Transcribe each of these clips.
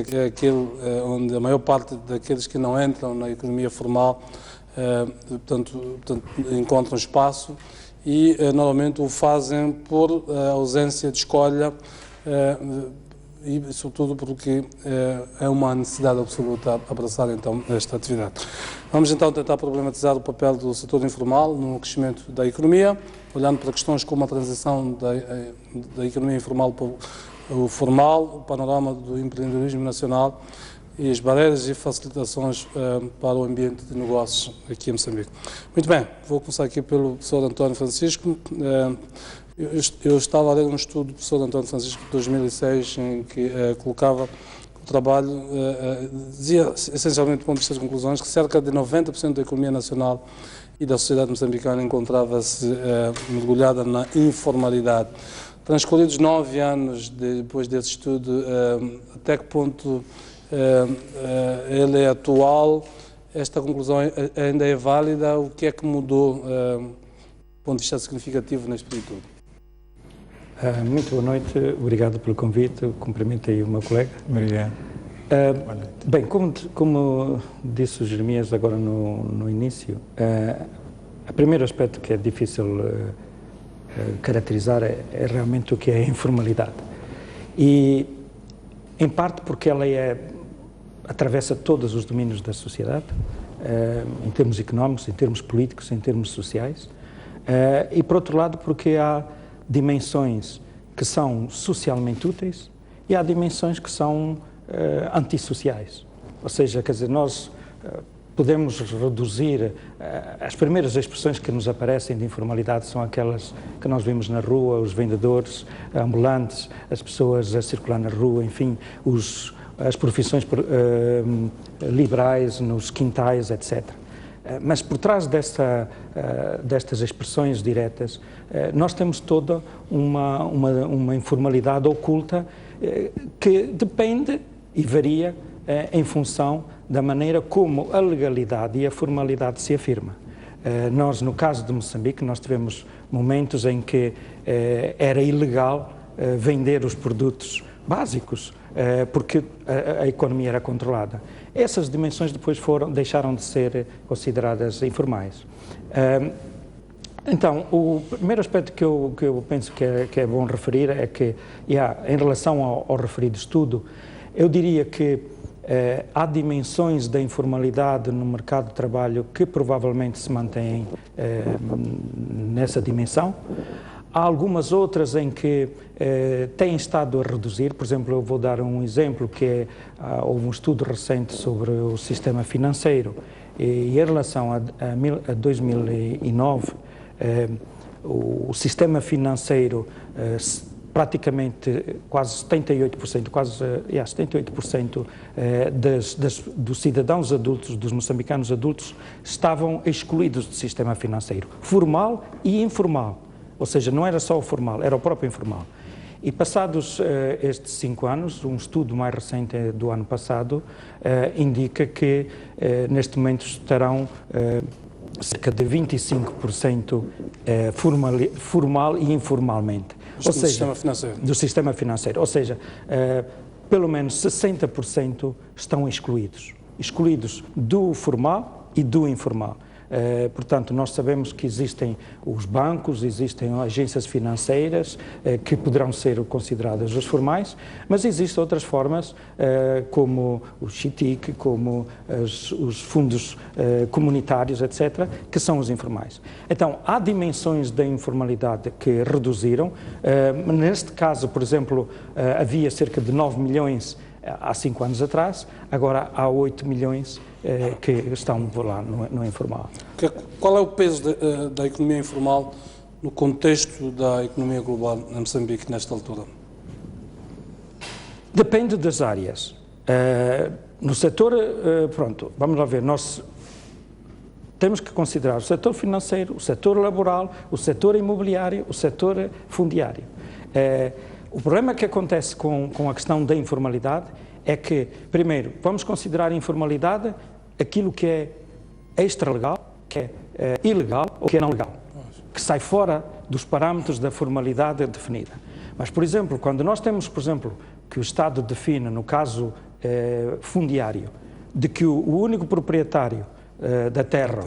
que é aquele onde a maior parte daqueles que não entram na economia formal, portanto, encontram espaço e normalmente o fazem por ausência de escolha e sobretudo porque é uma necessidade absoluta abraçar então esta atividade. Vamos então tentar problematizar o papel do setor informal no crescimento da economia, olhando para questões como a transição da economia informal para o formal, o panorama do empreendedorismo nacional e as barreiras e facilitações para o ambiente de negócios aqui em Moçambique. Muito bem, vou começar aqui pelo professor António Francisco. Eu estava a ler um estudo do professor António Francisco de 2006 em que colocava o trabalho, dizia essencialmente do ponto de vista das conclusões que cerca de 90% da economia nacional e da sociedade moçambicana encontrava-se mergulhada na informalidade. Transcorridos 9 anos depois desse estudo, até que ponto ele é atual? Esta conclusão ainda é válida? O que é que mudou do ponto de vista significativo neste período? Muito boa noite, obrigado pelo convite, cumprimento aí o meu colega. Obrigado. Bem, como disse o Jeremias agora no início, o primeiro aspecto que é difícil caracterizar é realmente o que é a informalidade. E, em parte, porque ela atravessa todos os domínios da sociedade, em termos económicos, em termos políticos, em termos sociais, e, por outro lado, porque há dimensões que são socialmente úteis e há dimensões que são antissociais. Ou seja, quer dizer, nós podemos reduzir, as primeiras expressões que nos aparecem de informalidade são aquelas que nós vemos na rua, os vendedores ambulantes, as pessoas a circular na rua, enfim, as profissões liberais nos quintais, etc. Mas por trás destas expressões diretas, nós temos toda uma informalidade oculta que depende e varia em função da maneira como a legalidade e a formalidade se afirma. Nós, no caso de Moçambique, nós tivemos momentos em que era ilegal vender os produtos básicos, porque a economia era controlada. Essas dimensões depois deixaram de ser consideradas informais. Então, o primeiro aspecto que eu penso que é bom referir é que, em relação ao referido estudo, eu diria que há dimensões da informalidade no mercado de trabalho que provavelmente se mantêm nessa dimensão. Há algumas outras em que têm estado a reduzir. Por exemplo, eu vou dar um exemplo que houve um estudo recente sobre o sistema financeiro e em relação a 2009, o sistema financeiro praticamente quase 78%, 78% dos cidadãos adultos, dos moçambicanos adultos, estavam excluídos do sistema financeiro, formal e informal. Ou seja, não era só o formal, era o próprio informal. E passados estes 5 anos, um estudo mais recente do ano passado indica que neste momento estarão cerca de 25% formal e informalmente. Ou seja, sistema financeiro. Do sistema financeiro. Ou seja, pelo menos 60% estão excluídos do formal e do informal. Portanto, nós sabemos que existem os bancos, existem agências financeiras que poderão ser consideradas os formais, mas existem outras formas, como o CITIC, como os fundos comunitários, etc., que são os informais. Então, há dimensões da informalidade que reduziram. Neste caso, por exemplo, havia cerca de 9 milhões há 5 anos atrás, agora há 8 milhões que estão lá no informal. Qual é o peso da economia informal no contexto da economia global em Moçambique nesta altura? Depende das áreas. No setor, vamos lá ver, nós temos que considerar o setor financeiro, o setor laboral, o setor imobiliário, o setor fundiário. O problema que acontece com a questão da informalidade é que, primeiro, vamos considerar informalidade aquilo que é extralegal, que é ilegal ou que é não legal, que sai fora dos parâmetros da formalidade definida. Mas, por exemplo, quando nós temos, por exemplo, que o Estado define, no caso fundiário, de que o único proprietário da terra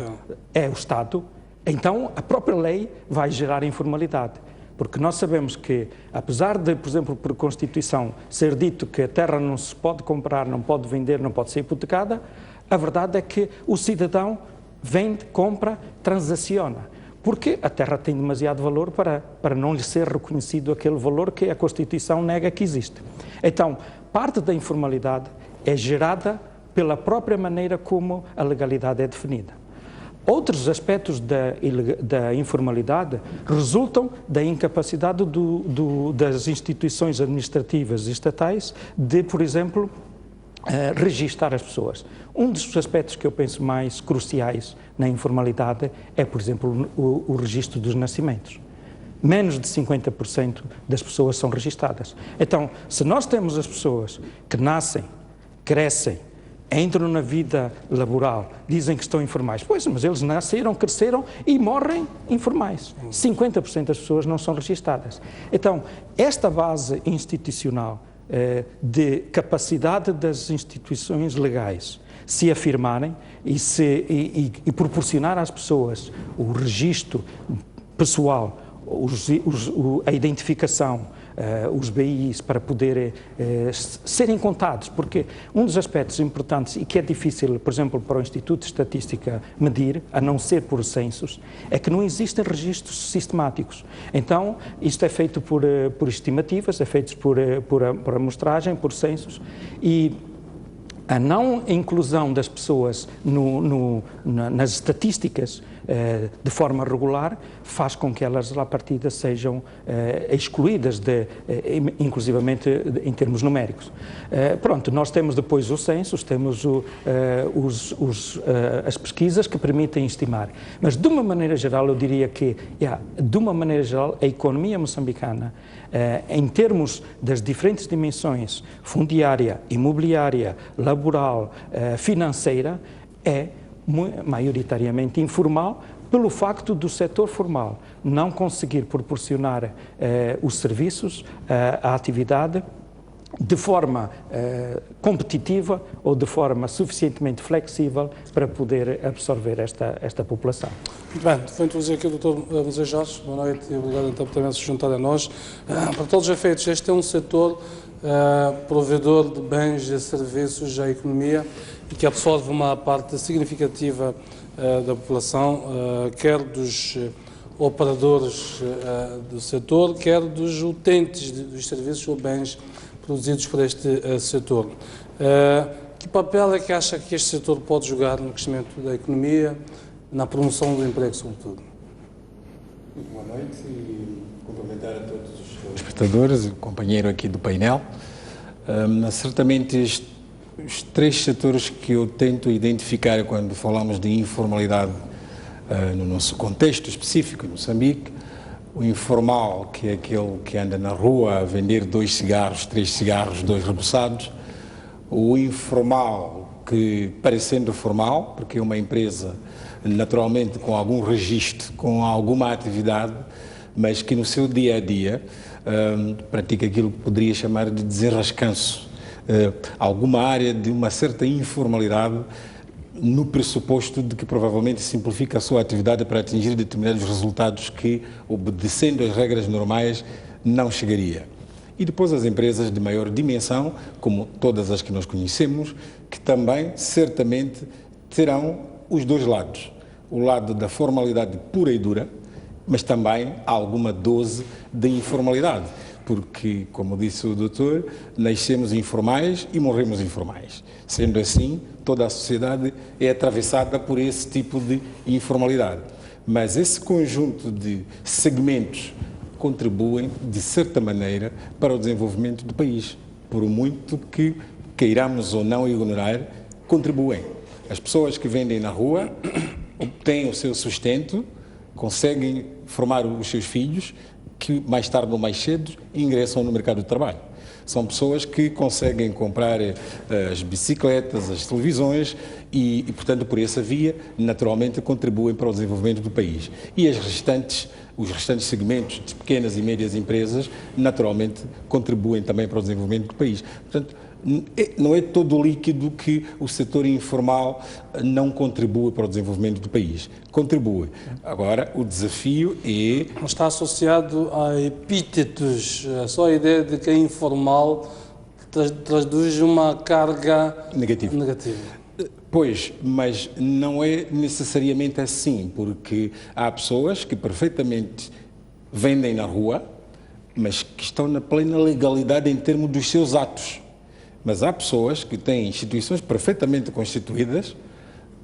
é o Estado, então a própria lei vai gerar informalidade. Porque nós sabemos que, apesar de, por exemplo, por Constituição, ser dito que a terra não se pode comprar, não pode vender, não pode ser hipotecada, a verdade é que o cidadão vende, compra, transaciona. Porque a terra tem demasiado valor para não lhe ser reconhecido aquele valor que a Constituição nega que existe. Então, parte da informalidade é gerada pela própria maneira como a legalidade é definida. Outros aspectos da informalidade resultam da incapacidade das instituições administrativas e estatais de, por exemplo, registar as pessoas. Um dos aspectos que eu penso mais cruciais na informalidade é, por exemplo, o registro dos nascimentos. Menos de 50% das pessoas são registadas. Então, se nós temos as pessoas que nascem, crescem, entram na vida laboral, dizem que estão informais. Pois, mas eles nasceram, cresceram e morrem informais. 50% das pessoas não são registadas. Então, esta base institucional de capacidade das instituições legais se afirmarem e proporcionar às pessoas o registro pessoal, a identificação, os BIs para poderem serem contados, porque um dos aspectos importantes e que é difícil, por exemplo, para o Instituto de Estatística medir, a não ser por censos, é que não existem registros sistemáticos. Então, isto é feito por estimativas, é feito por amostragem, por censos, e a não inclusão das pessoas nas estatísticas de forma regular faz com que elas, à partida, sejam excluídas, inclusivamente em termos numéricos. Pronto, nós temos depois os censos, temos as pesquisas que permitem estimar, mas de uma maneira geral eu diria que, de uma maneira geral, a economia moçambicana, em termos das diferentes dimensões, fundiária, imobiliária, laboral, financeira, é maioritariamente informal, pelo facto do setor formal não conseguir proporcionar os serviços, a atividade, de forma competitiva ou de forma suficientemente flexível para poder absorver esta população. Muito bem, foi introduzir aqui o Dr. José Jorge. Boa noite e obrigado então por também se juntar a nós. Para todos os efeitos, este é um setor provedor de bens e serviços à economia e que absorve uma parte significativa da população, quer dos operadores do setor, quer dos utentes dos serviços ou bens produzidos por este setor. Que papel é que acha que este setor pode jogar no crescimento da economia, na promoção do emprego, sobretudo? Muito boa noite e cumprimentar a todos os espectadores, o companheiro aqui do painel. Certamente os três setores que eu tento identificar quando falamos de informalidade no nosso contexto específico, em Moçambique, o informal, que é aquele que anda na rua a vender 2 cigarros, 3 cigarros, 2 reboçados, o informal, que parecendo formal, porque é uma empresa naturalmente com algum registro, com alguma atividade, mas que no seu dia a dia pratica aquilo que poderia chamar de desenrascanço, alguma área de uma certa informalidade, no pressuposto de que provavelmente simplifica a sua atividade para atingir determinados resultados que, obedecendo às regras normais, não chegaria. E depois as empresas de maior dimensão, como todas as que nós conhecemos, que também certamente terão os dois lados. O lado da formalidade pura e dura, mas também alguma dose de informalidade. Porque, como disse o doutor, nascemos informais e morremos informais. Sendo assim, toda a sociedade é atravessada por esse tipo de informalidade. Mas esse conjunto de segmentos contribuem, de certa maneira, para o desenvolvimento do país. Por muito que queiramos ou não ignorar, contribuem. As pessoas que vendem na rua obtêm o seu sustento, conseguem formar os seus filhos, que mais tarde ou mais cedo ingressam no mercado de trabalho. São pessoas que conseguem comprar as bicicletas, as televisões e, portanto, por essa via, naturalmente, contribuem para o desenvolvimento do país. E os restantes segmentos de pequenas e médias empresas, naturalmente, contribuem também para o desenvolvimento do país. Portanto, Não é todo líquido que o setor informal não contribui para o desenvolvimento do país. Contribui. Agora, o desafio é... Está associado a epítetos, só a ideia de que é informal traduz uma carga negativa. Pois, mas não é necessariamente assim, porque há pessoas que perfeitamente vendem na rua, mas que estão na plena legalidade em termos dos seus atos. Mas há pessoas que têm instituições perfeitamente constituídas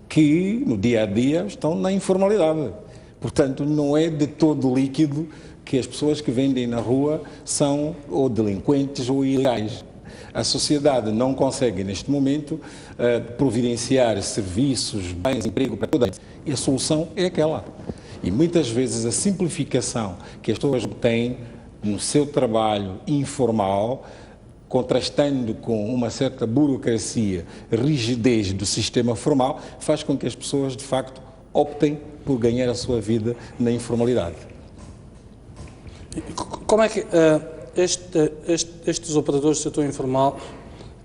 que, no dia a dia, estão na informalidade. Portanto, não é de todo líquido que as pessoas que vendem na rua são ou delinquentes ou ilegais. A sociedade não consegue, neste momento, providenciar serviços, bens, emprego para toda a gente. E a solução é aquela. E muitas vezes a simplificação que as pessoas têm no seu trabalho informal, contrastando com uma certa burocracia, rigidez do sistema formal, faz com que as pessoas, de facto, optem por ganhar a sua vida na informalidade. Como é que estes operadores do setor informal,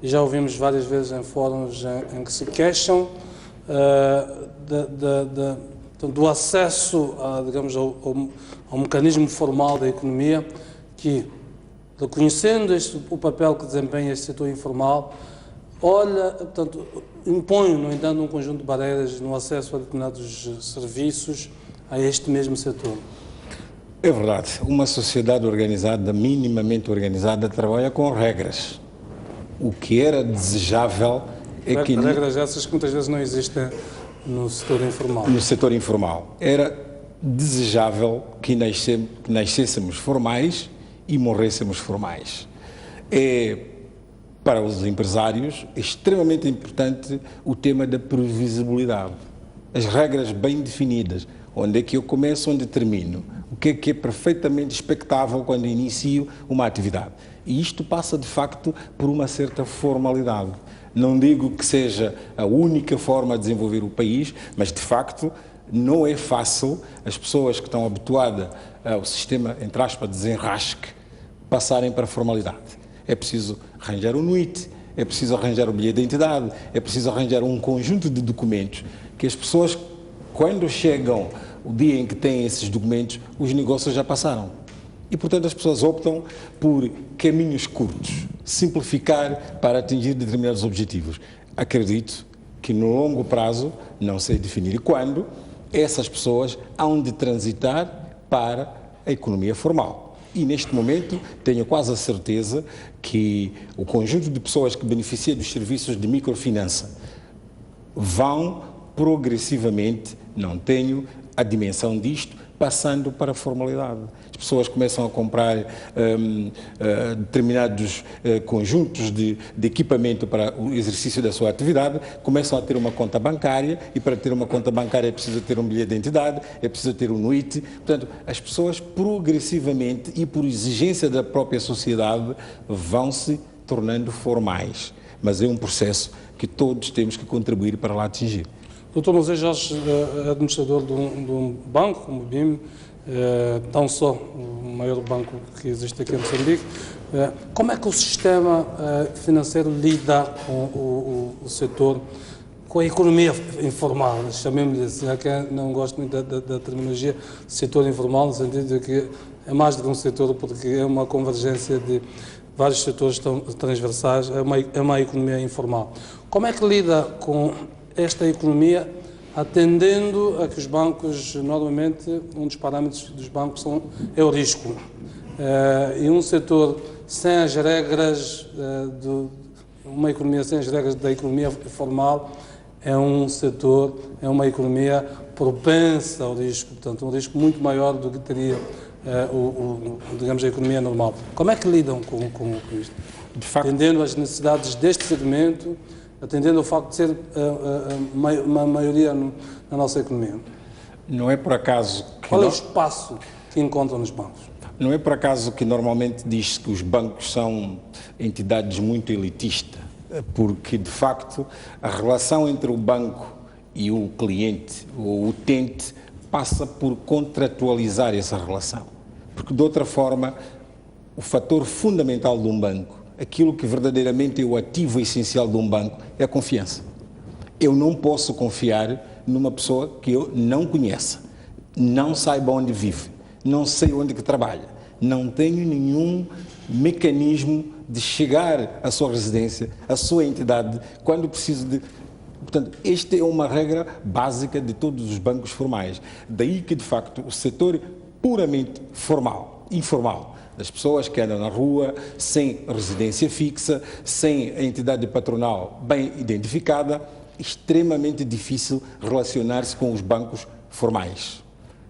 já ouvimos várias vezes em fóruns em que se queixam do acesso, digamos, ao mecanismo formal da economia, que, reconhecendo o papel que desempenha este setor informal, impõe, no entanto, um conjunto de barreiras no acesso a determinados serviços a este mesmo setor. É verdade. Uma sociedade organizada, minimamente organizada, trabalha com regras. O que era desejável é que... Regras essas que muitas vezes não existem no setor informal. No setor informal. Era desejável que nascêssemos formais e morrêssemos formais. É, para os empresários, extremamente importante o tema da previsibilidade. As regras bem definidas. Onde é que eu começo, onde termino. O que é perfeitamente expectável quando inicio uma atividade. E isto passa, de facto, por uma certa formalidade. Não digo que seja a única forma de desenvolver o país, mas, de facto, não é fácil as pessoas que estão habituadas ao sistema, entre aspas, de desenrasque, passarem para a formalidade. É preciso arranjar um NUIT, é preciso arranjar o bilhete de identidade, é preciso arranjar um conjunto de documentos que as pessoas, quando chegam o dia em que têm esses documentos, os negócios já passaram. E, portanto, as pessoas optam por caminhos curtos, simplificar para atingir determinados objetivos. Acredito que, no longo prazo, não sei definir quando, essas pessoas hão de transitar para a economia formal. E, neste momento, tenho quase a certeza que o conjunto de pessoas que beneficia dos serviços de microfinança vão progressivamente, não tenho a dimensão disto, passando para a formalidade. As pessoas começam a comprar determinados conjuntos de equipamento para o exercício da sua atividade, começam a ter uma conta bancária, e para ter uma conta bancária é preciso ter um bilhete de identidade, é preciso ter um NUIT. Portanto, as pessoas progressivamente e por exigência da própria sociedade vão se tornando formais. Mas é um processo que todos temos que contribuir para lá atingir. Dr. José Jorge, administrador de um banco, como o BIM, tão só o maior banco que existe aqui em Moçambique, como é que o sistema financeiro lida com o setor, com a economia informal, chamemos-lhe assim, há quem não gosta muito da terminologia setor informal, no sentido de que é mais do que um setor, porque é uma convergência de vários setores transversais, é uma economia informal. Como é que lida com esta economia, atendendo a que os bancos, normalmente, um dos parâmetros dos bancos é o risco. E um setor sem as regras, uma economia sem as regras da economia formal, é um setor, é uma economia propensa ao risco, portanto, um risco muito maior do que teria, digamos, a economia normal. Como é que lidam com isto? De facto, atendendo às necessidades deste segmento, atendendo ao facto de ser uma maioria na nossa economia. Não é por acaso que... Qual é o espaço que encontram nos bancos? Não é por acaso que normalmente diz-se que os bancos são entidades muito elitistas, porque, de facto, a relação entre o banco e o cliente, ou o utente, passa por contratualizar essa relação. Porque, de outra forma, o fator fundamental de um banco aquilo que verdadeiramente é o ativo essencial de um banco é a confiança. Eu não posso confiar numa pessoa que eu não conheça, não saiba onde vive, não sei onde que trabalha, não tenho nenhum mecanismo de chegar à sua residência, à sua entidade, quando preciso de... Portanto, esta é uma regra básica de todos os bancos formais. Daí que, de facto, o setor puramente formal, informal, das pessoas que andam na rua, sem residência fixa, sem a entidade patronal bem identificada, extremamente difícil relacionar-se com os bancos formais.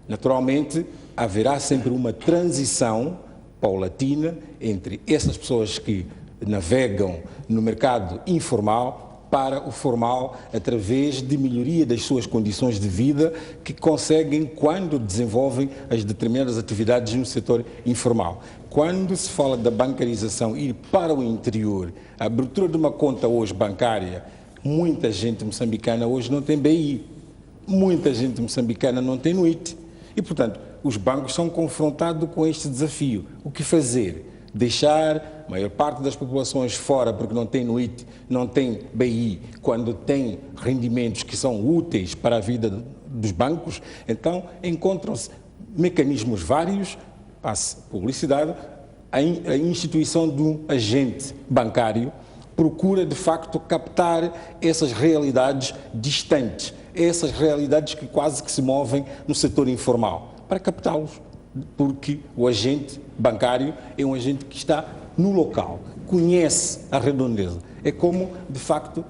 Naturalmente, haverá sempre uma transição paulatina entre essas pessoas que navegam no mercado informal para o formal, através de melhoria das suas condições de vida que conseguem quando desenvolvem as determinadas atividades no setor informal. Quando se fala da bancarização ir para o interior, a abertura de uma conta hoje bancária, muita gente moçambicana hoje não tem BI, muita gente moçambicana não tem NUIT. E, portanto, os bancos são confrontados com este desafio. O que fazer? Deixar a maior parte das populações fora porque não tem NUIT, não tem BI, quando tem rendimentos que são úteis para a vida dos bancos, então encontram-se mecanismos vários, passe publicidade, a instituição de um agente bancário procura de facto captar essas realidades distantes, essas realidades que quase que se movem no setor informal, para captá-los, porque o agente bancário é um agente que está no local, conhece a redondeza. É como, de facto,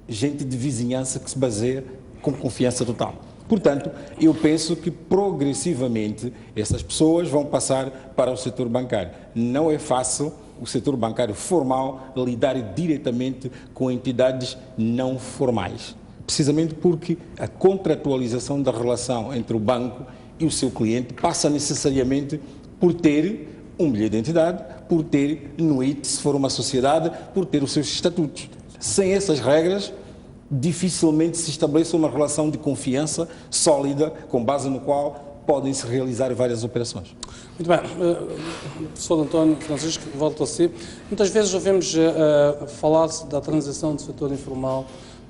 gente de vizinhança que se baseia com confiança total. Portanto, eu penso que progressivamente essas pessoas vão passar para o setor bancário. Não é fácil o setor bancário formal lidar diretamente com entidades não formais, precisamente porque a contratualização da relação entre o banco e o seu cliente passa necessariamente por ter um bilhete de identidade, por ter NUIT, se for uma sociedade, por ter os seus estatutos. Sem essas regras, dificilmente se estabelece uma relação de confiança sólida, com base no qual podem-se realizar várias operações. Muito bem. Professor António Francisco, volto a si. Muitas vezes ouvimos falar-se da transição do setor informal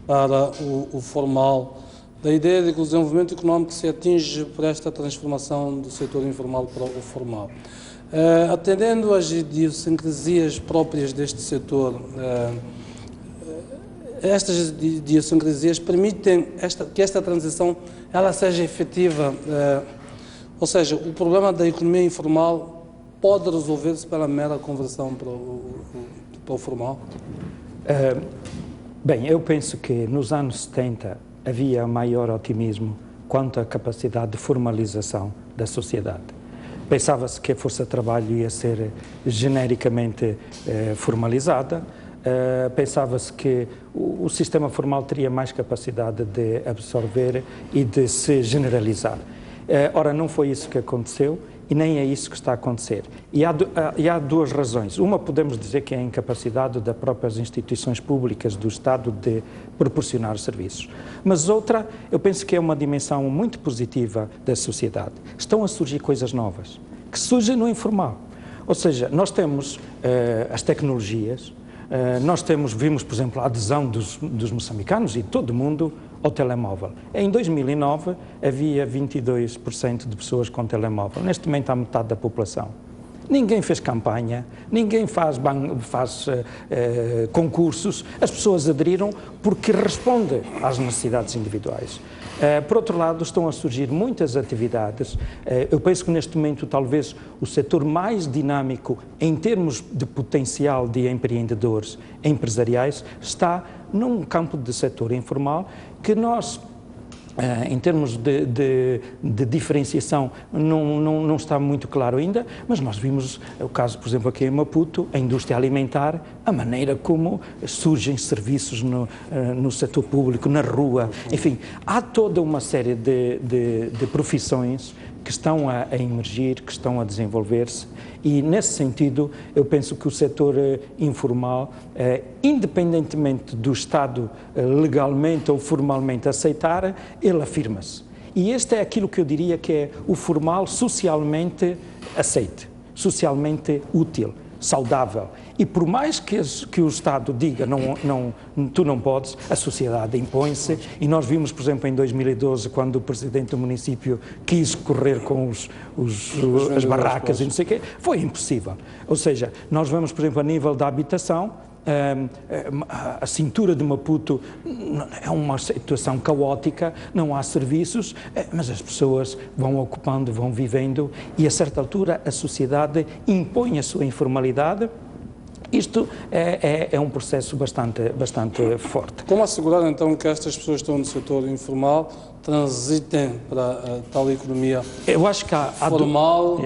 para o formal, da ideia de que o desenvolvimento económico se atinge por esta transformação do setor informal para o formal. Atendendo às idiosincrasias próprias deste setor, estas idiosincrasias permitem que esta transição ela seja efetiva, ou seja, o problema da economia informal pode resolver-se pela mera conversão para o formal? Bem, eu penso que nos anos 70 havia maior otimismo quanto à capacidade de formalização da sociedade. Pensava-se que a força de trabalho ia ser genericamente formalizada, pensava-se que o sistema formal teria mais capacidade de absorver e de se generalizar. Ora, não foi isso que aconteceu e nem é isso que está a acontecer. E há duas razões. Uma, podemos dizer que é a incapacidade das próprias instituições públicas do Estado de proporcionar serviços. Mas outra, eu penso que é uma dimensão muito positiva da sociedade. Estão a surgir coisas novas, que surgem no informal. Ou seja, nós temos as tecnologias, vimos, por exemplo, a adesão dos moçambicanos e todo mundo ao telemóvel. Em 2009 havia 22% de pessoas com telemóvel. Neste momento há metade da população. Ninguém fez campanha, ninguém faz concursos, as pessoas aderiram porque responde às necessidades individuais. Por outro lado, estão a surgir muitas atividades. Eu penso que neste momento talvez o setor mais dinâmico em termos de potencial de empreendedores empresariais está num campo de setor informal que nós, em termos de diferenciação, não está muito claro ainda, mas nós vimos o caso, por exemplo, aqui em Maputo, a indústria alimentar, a maneira como surgem serviços no setor público, na rua, enfim, há toda uma série de profissões que estão a emergir, que estão a desenvolver-se e, nesse sentido, eu penso que o setor informal, independentemente do Estado legalmente ou formalmente aceitar, ele afirma-se. E este é aquilo que eu diria que é o formal socialmente aceite, socialmente útil. saudável. E por mais que o Estado diga tu não podes, a sociedade impõe-se, e nós vimos, por exemplo, em 2012, quando o presidente do município quis correr com as barracas e não sei o quê, foi impossível. Ou seja, nós vemos, por exemplo, a nível da habitação, a cintura de Maputo é uma situação caótica, não há serviços, mas as pessoas vão ocupando, vão vivendo, e a certa altura a sociedade impõe a sua informalidade. Isto é um processo bastante forte. Como assegurar então que estas pessoas que estão no setor informal transitem para a tal economia formal?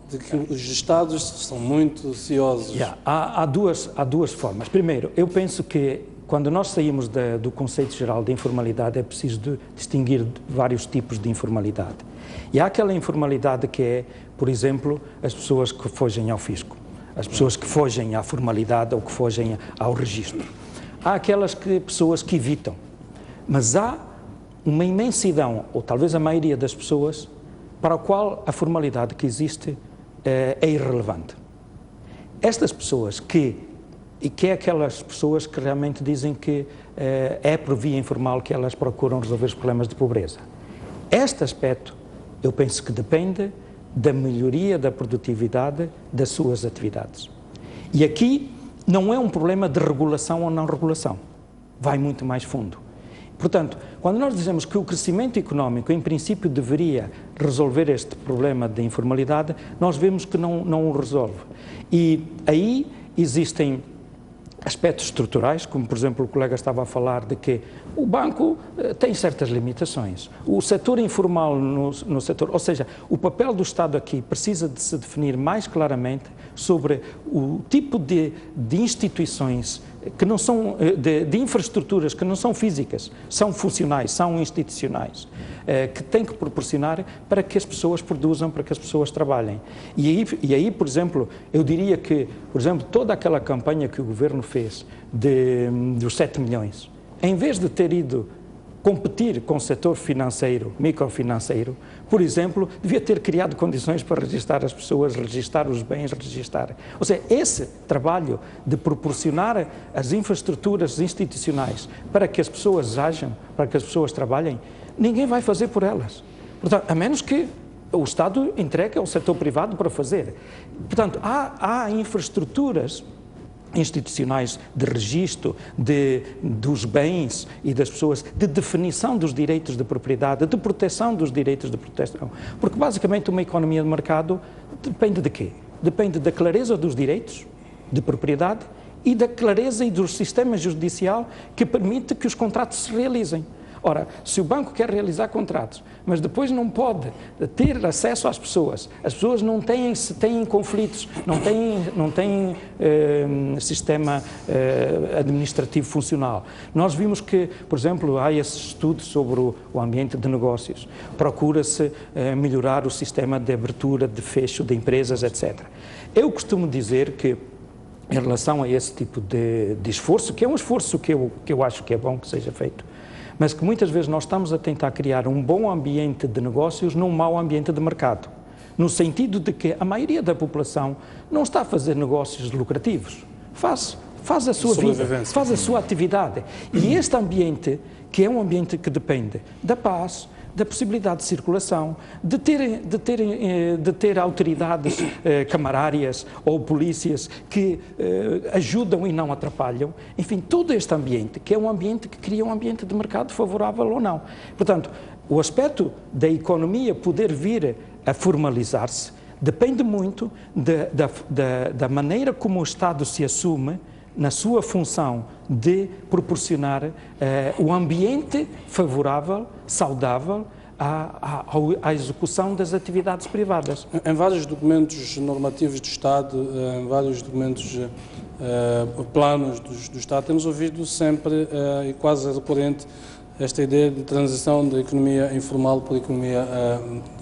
De que os Estados são muito ociosos. Há duas formas. Primeiro, eu penso que quando nós saímos do conceito geral de informalidade é preciso distinguir vários tipos de informalidade. E há aquela informalidade que é, por exemplo, as pessoas que fogem ao fisco, as pessoas que fogem à formalidade ou que fogem ao registro. Há aquelas pessoas que evitam, mas há uma imensidão, ou talvez a maioria das pessoas, para a qual a formalidade que existe é irrelevante. Estas pessoas que é aquelas pessoas que realmente dizem que é por via informal que elas procuram resolver os problemas de pobreza. Este aspecto, eu penso que depende da melhoria da produtividade das suas atividades. E aqui não é um problema de regulação ou não regulação, vai muito mais fundo. Portanto, quando nós dizemos que o crescimento económico, em princípio, deveria resolver este problema de informalidade, nós vemos que não o resolve. E aí existem aspectos estruturais, como, por exemplo, o colega estava a falar de que o banco tem certas limitações. O setor informal no setor, ou seja, o papel do Estado aqui precisa de se definir mais claramente sobre o tipo de instituições que não são, de infraestruturas que não são físicas, são funcionais, são institucionais, que têm que proporcionar para que as pessoas produzam, para que as pessoas trabalhem. E aí, por exemplo, eu diria que, por exemplo, toda aquela campanha que o Governo fez dos 7 milhões, em vez de ter ido competir com o setor financeiro, microfinanceiro, por exemplo, devia ter criado condições para registrar as pessoas, registrar os bens, registrar. Ou seja, esse trabalho de proporcionar as infraestruturas institucionais para que as pessoas ajam, para que as pessoas trabalhem, ninguém vai fazer por elas. Portanto, a menos que o Estado entregue ao setor privado para fazer. Portanto, há infraestruturas institucionais de registro dos bens e das pessoas, de definição dos direitos de propriedade, de proteção dos direitos de proteção. Porque, basicamente, uma economia de mercado depende de quê? Depende da clareza dos direitos de propriedade e da clareza e do sistema judicial que permite que os contratos se realizem. Ora, se o banco quer realizar contratos, mas depois não pode ter acesso às pessoas, as pessoas não têm conflitos, não têm sistema administrativo funcional. Nós vimos que, por exemplo, há esse estudo sobre o ambiente de negócios, procura-se melhorar o sistema de abertura, de fecho de empresas, etc. Eu costumo dizer que, em relação a esse tipo de esforço, que é um esforço que eu acho que é bom que seja feito, mas que muitas vezes nós estamos a tentar criar um bom ambiente de negócios num mau ambiente de mercado, no sentido de que a maioria da população não está a fazer negócios lucrativos, faz a sua vida, faz a sua atividade. E este ambiente, que é um ambiente que depende da paz, da possibilidade de circulação, de ter autoridades camarárias ou polícias que ajudam e não atrapalham. Enfim, todo este ambiente, que é um ambiente que cria um ambiente de mercado favorável ou não. Portanto, o aspecto da economia poder vir a formalizar-se depende muito da maneira como o Estado se assume na sua função de proporcionar o ambiente favorável, saudável, à execução das atividades privadas. Em vários documentos normativos do Estado, em vários documentos, planos do Estado, temos ouvido sempre e quase recorrente esta ideia de transição da economia informal para a economia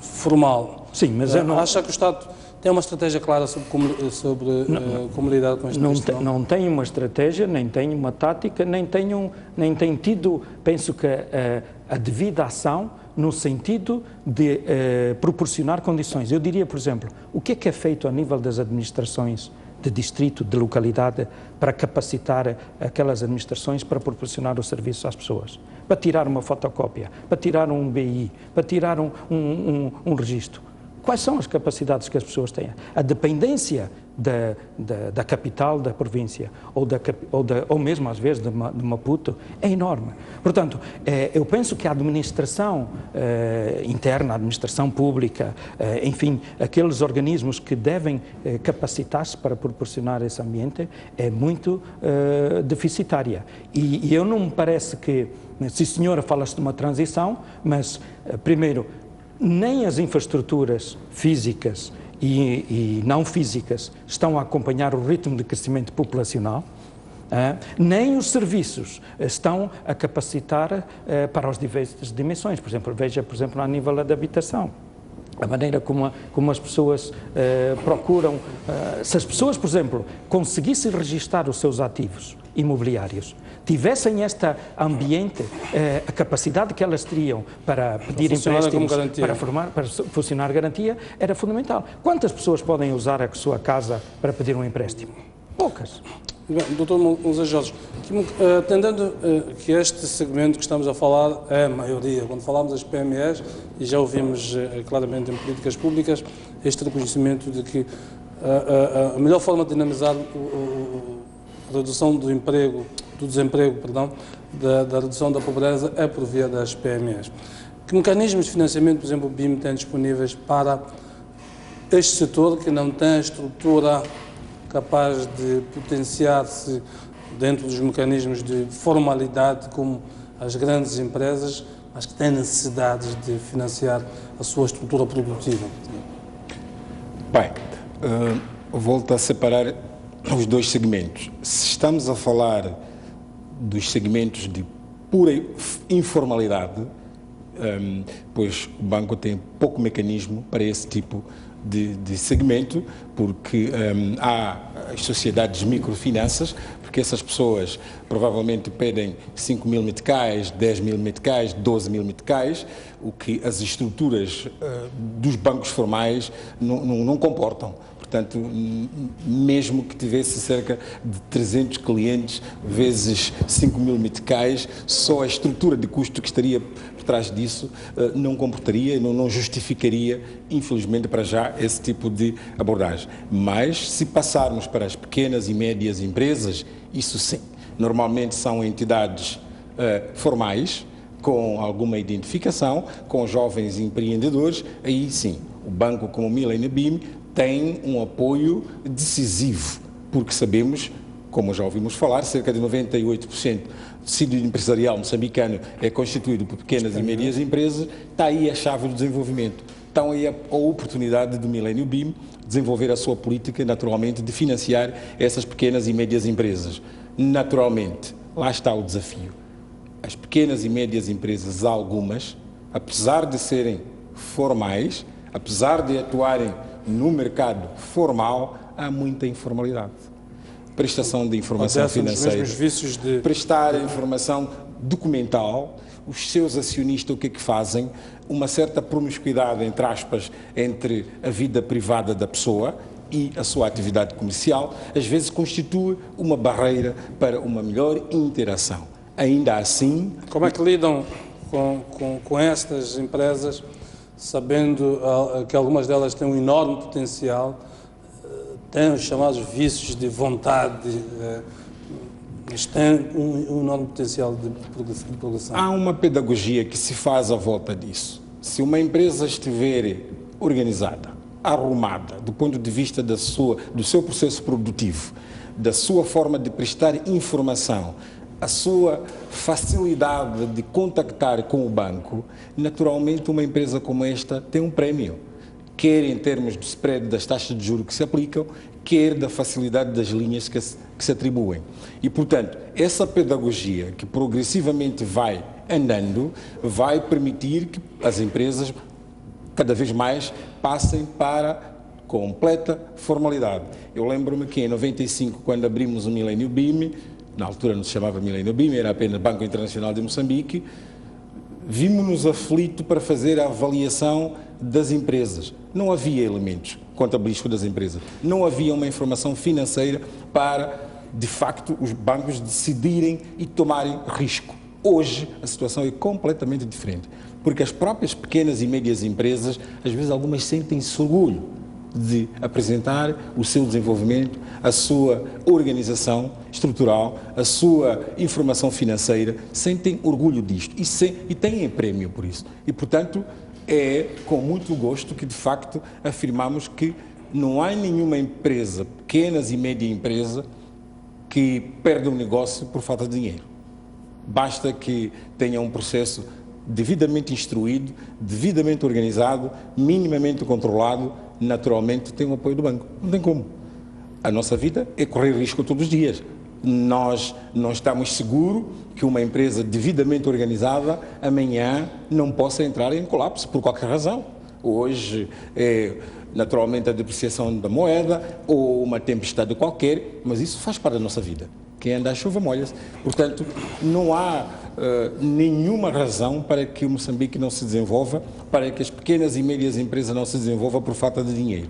formal. Sim, mas eu não... Acha que o Estado tem uma estratégia clara sobre como lidar com esta questão? Não tem uma estratégia, nem tem uma tática, nem tem tido, penso que, a devida ação no sentido de proporcionar condições. Eu diria, por exemplo, o que é feito a nível das administrações de distrito, de localidade, para capacitar aquelas administrações para proporcionar o serviço às pessoas. Para tirar uma fotocópia, para tirar um BI, para tirar um registro. Quais são as capacidades que as pessoas têm? A dependência da capital da província ou mesmo às vezes de Maputo é enorme. Portanto, eu penso que a administração interna, a administração pública, enfim, aqueles organismos que devem capacitar-se para proporcionar esse ambiente é muito deficitária. E eu não me parece que, sim senhora, fala-se de uma transição, mas primeiro, nem as infraestruturas físicas e não físicas estão a acompanhar o ritmo de crescimento populacional, nem os serviços estão a capacitar para as diversas dimensões. Por exemplo, veja, por exemplo, a nível da habitação. A maneira como as pessoas procuram... se as pessoas, por exemplo, conseguissem registrar os seus ativos imobiliários, tivessem este ambiente, a capacidade que elas teriam para pedir empréstimos, para funcionar garantia, era fundamental. Quantas pessoas podem usar a sua casa para pedir um empréstimo? Poucas. Bem, Dr. Moisés Jorge, atendendo que este segmento que estamos a falar é a maioria, quando falamos das PMEs, e já ouvimos claramente em políticas públicas, este reconhecimento de que a melhor forma de dinamizar a redução do desemprego, da redução da pobreza é por via das PMEs. Que mecanismos de financiamento, por exemplo, o BIM tem disponíveis para este setor que não tem a estrutura capaz de potenciar-se dentro dos mecanismos de formalidade como as grandes empresas, mas que têm necessidades de financiar a sua estrutura produtiva? Bem, volto a separar os dois segmentos. Se estamos a falar dos segmentos de pura informalidade, pois o banco tem pouco mecanismo para esse tipo de segmento, porque há as sociedades de microfinanças, porque essas pessoas provavelmente pedem 5 mil meticais, 10 mil meticais, 12 mil meticais, o que as estruturas dos bancos formais não comportam. Portanto, mesmo que tivesse cerca de 300 clientes vezes 5 mil meticais, só a estrutura de custo que estaria por trás disso não comportaria, não justificaria, infelizmente para já, esse tipo de abordagem. Mas, se passarmos para as pequenas e médias empresas, isso sim, normalmente são entidades formais, com alguma identificação, com jovens empreendedores, aí sim, o banco como o Millennium BIM tem um apoio decisivo, porque sabemos, como já ouvimos falar, cerca de 98% do tecido empresarial moçambicano é constituído por pequenas e médias empresas, está aí a chave do desenvolvimento. Então aí a oportunidade do Millennium BIM desenvolver a sua política, naturalmente, de financiar essas pequenas e médias empresas. Naturalmente, lá está o desafio. As pequenas e médias empresas, algumas, apesar de serem formais, apesar de atuarem no mercado formal, há muita informalidade. Prestação de informação financeira, prestar informação documental, os seus acionistas o que é que fazem? Uma certa promiscuidade, entre aspas, entre a vida privada da pessoa e a sua atividade comercial, às vezes constitui uma barreira para uma melhor interação. Ainda assim... Como é que lidam com estas empresas, sabendo que algumas delas têm um enorme potencial, têm os chamados vícios de vontade, mas têm um enorme potencial de progressão? Há uma pedagogia que se faz à volta disso. Se uma empresa estiver organizada, arrumada, do ponto de vista do seu processo produtivo, da sua forma de prestar informação, a sua facilidade de contactar com o banco, naturalmente uma empresa como esta tem um prémio, quer em termos do spread das taxas de juros que se aplicam, quer da facilidade das linhas que se atribuem. E, portanto, essa pedagogia que progressivamente vai andando, vai permitir que as empresas cada vez mais passem para completa formalidade. Eu lembro-me que em 95, quando abrimos o Millennium BIM, na altura não se chamava Millennium BIM, era apenas Banco Internacional de Moçambique, vimos-nos aflitos para fazer a avaliação das empresas. Não havia elementos contabilísticos das empresas. Não havia uma informação financeira para, de facto, os bancos decidirem e tomarem risco. Hoje, a situação é completamente diferente, porque as próprias pequenas e médias empresas, às vezes algumas sentem-se orgulho de apresentar o seu desenvolvimento, a sua organização estrutural, a sua informação financeira, sentem orgulho disto e têm prémio por isso. E, portanto, é com muito gosto que, de facto, afirmamos que não há nenhuma empresa, pequenas e média empresa, que perde um negócio por falta de dinheiro. Basta que tenha um processo devidamente instruído, devidamente organizado, minimamente controlado, naturalmente tem o apoio do banco. Não tem como. A nossa vida é correr risco todos os dias. Nós não estamos seguros que uma empresa devidamente organizada amanhã não possa entrar em colapso por qualquer razão. Hoje naturalmente a depreciação da moeda ou uma tempestade qualquer, mas isso faz parte da nossa vida. Quem anda à chuva molha-se. Portanto, não há nenhuma razão para que o Moçambique não se desenvolva, para que as pequenas e médias empresas não se desenvolvam por falta de dinheiro.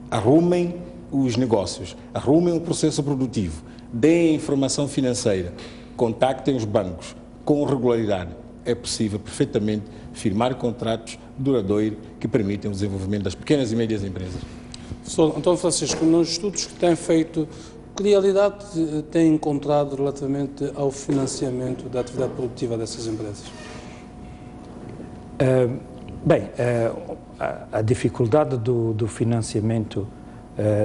Arrumem os negócios, arrumem o processo produtivo, deem informação financeira, contactem os bancos com regularidade. É possível perfeitamente firmar contratos duradouros que permitem o desenvolvimento das pequenas e médias empresas. Professor António Francisco, nos estudos que tem feito, que realidade tem encontrado relativamente ao financiamento da atividade produtiva dessas empresas? A dificuldade do financiamento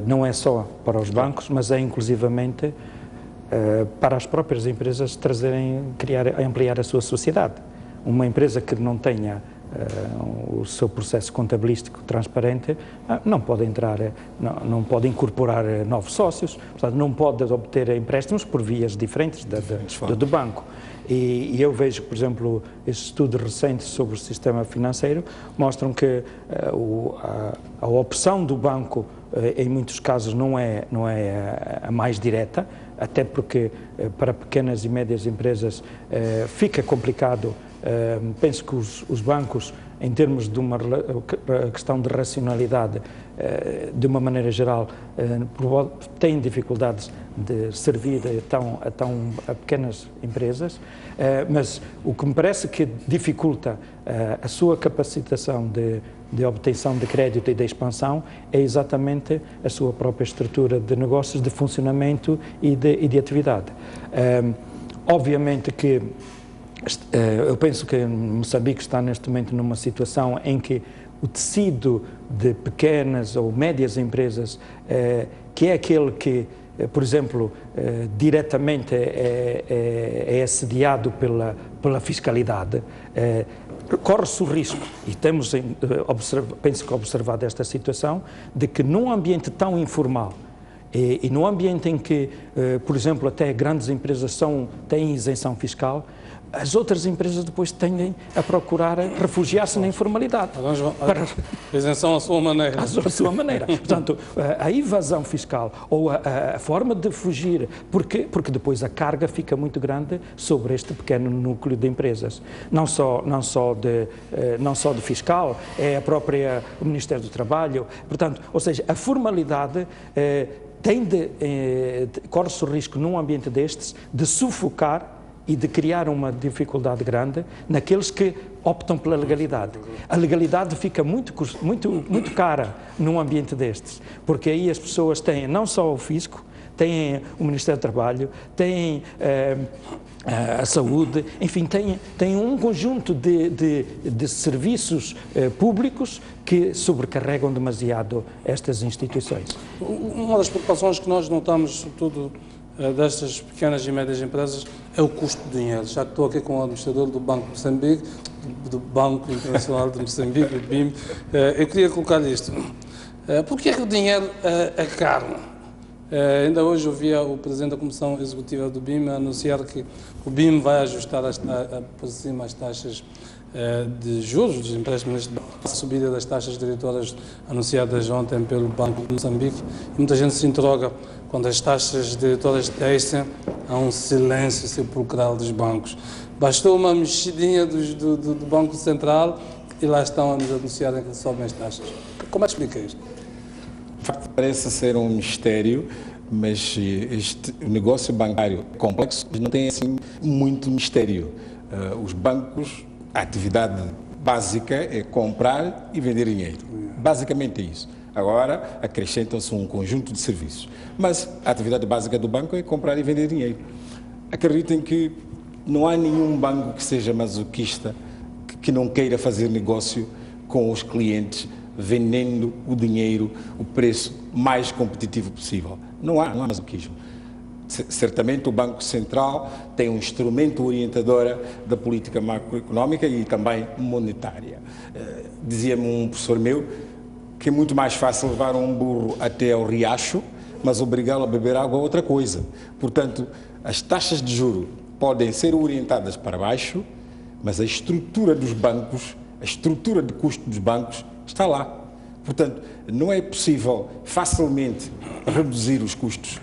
não é só para os bancos, mas é inclusivamente para as próprias empresas ampliar a sua sociedade. Uma empresa que não tenha o seu processo contabilístico transparente não pode entrar, não pode incorporar novos sócios, portanto não pode obter empréstimos por vias diferentes do banco. E eu vejo, por exemplo, estes estudos recentes sobre o sistema financeiro mostram que a opção do banco em muitos casos não é a mais direta, até porque para pequenas e médias empresas fica complicado. Penso que os bancos, em termos de uma questão de racionalidade, de uma maneira geral, têm dificuldades de servir a pequenas empresas, mas o que me parece que dificulta a sua capacitação de obtenção de crédito e de expansão é exatamente a sua própria estrutura de negócios, de funcionamento e de atividade. Obviamente que eu penso que Moçambique está neste momento numa situação em que o tecido de pequenas ou médias empresas, que é aquele que, por exemplo, diretamente é assediado pela fiscalidade, corre-se o risco, e penso que observado esta situação, de que num ambiente tão informal e num ambiente em que, por exemplo, até grandes empresas têm isenção fiscal, as outras empresas depois tendem a procurar refugiar-se na informalidade. A isenção à sua maneira. À sua maneira. Portanto, a evasão fiscal ou a forma de fugir, porque depois a carga fica muito grande sobre este pequeno núcleo de empresas. Não só de fiscal, é o Ministério do Trabalho. Portanto, ou seja, a formalidade corre-se o risco num ambiente destes de sufocar e de criar uma dificuldade grande naqueles que optam pela legalidade. A legalidade fica muito cara num ambiente destes, porque aí as pessoas têm não só o fisco, têm o Ministério do Trabalho, têm a saúde, enfim, têm um conjunto de serviços públicos que sobrecarregam demasiado estas instituições. Uma das preocupações que nós notamos, sobretudo, destas pequenas e médias empresas é o custo do dinheiro. Já que estou aqui com o administrador do Banco de Moçambique, do Banco Internacional de Moçambique, o BIM, eu queria colocar isto. Por que é que o dinheiro é caro? Ainda hoje ouvia o Presidente da Comissão Executiva do BIM anunciar que o BIM vai ajustar por cima as taxas de juros dos empréstimos, a subida das taxas diretórias anunciadas ontem pelo Banco de Moçambique. E muita gente se interroga quando as taxas diretórias descem, há um silêncio sepulcral dos bancos. Bastou uma mexidinha do Banco Central e lá estão a nos anunciarem que sobem as taxas. Como é que explica isto? De facto, parece ser um mistério, mas o negócio bancário é complexo, mas não tem assim muito mistério. Os bancos, a atividade básica é comprar e vender dinheiro. Basicamente é isso. Agora, acrescentam-se um conjunto de serviços. Mas a atividade básica do banco é comprar e vender dinheiro. Acreditem que não há nenhum banco que seja masoquista que não queira fazer negócio com os clientes, vendendo o dinheiro, o preço mais competitivo possível. Não há masoquismo. Certamente o Banco Central tem um instrumento orientador da política macroeconómica e também monetária. Dizia-me um professor meu que é muito mais fácil levar um burro até ao riacho, mas obrigá-lo a beber água é outra coisa. Portanto, as taxas de juro podem ser orientadas para baixo, mas a estrutura dos bancos, a estrutura de custo dos bancos está lá. Portanto, não é possível facilmente reduzir os custos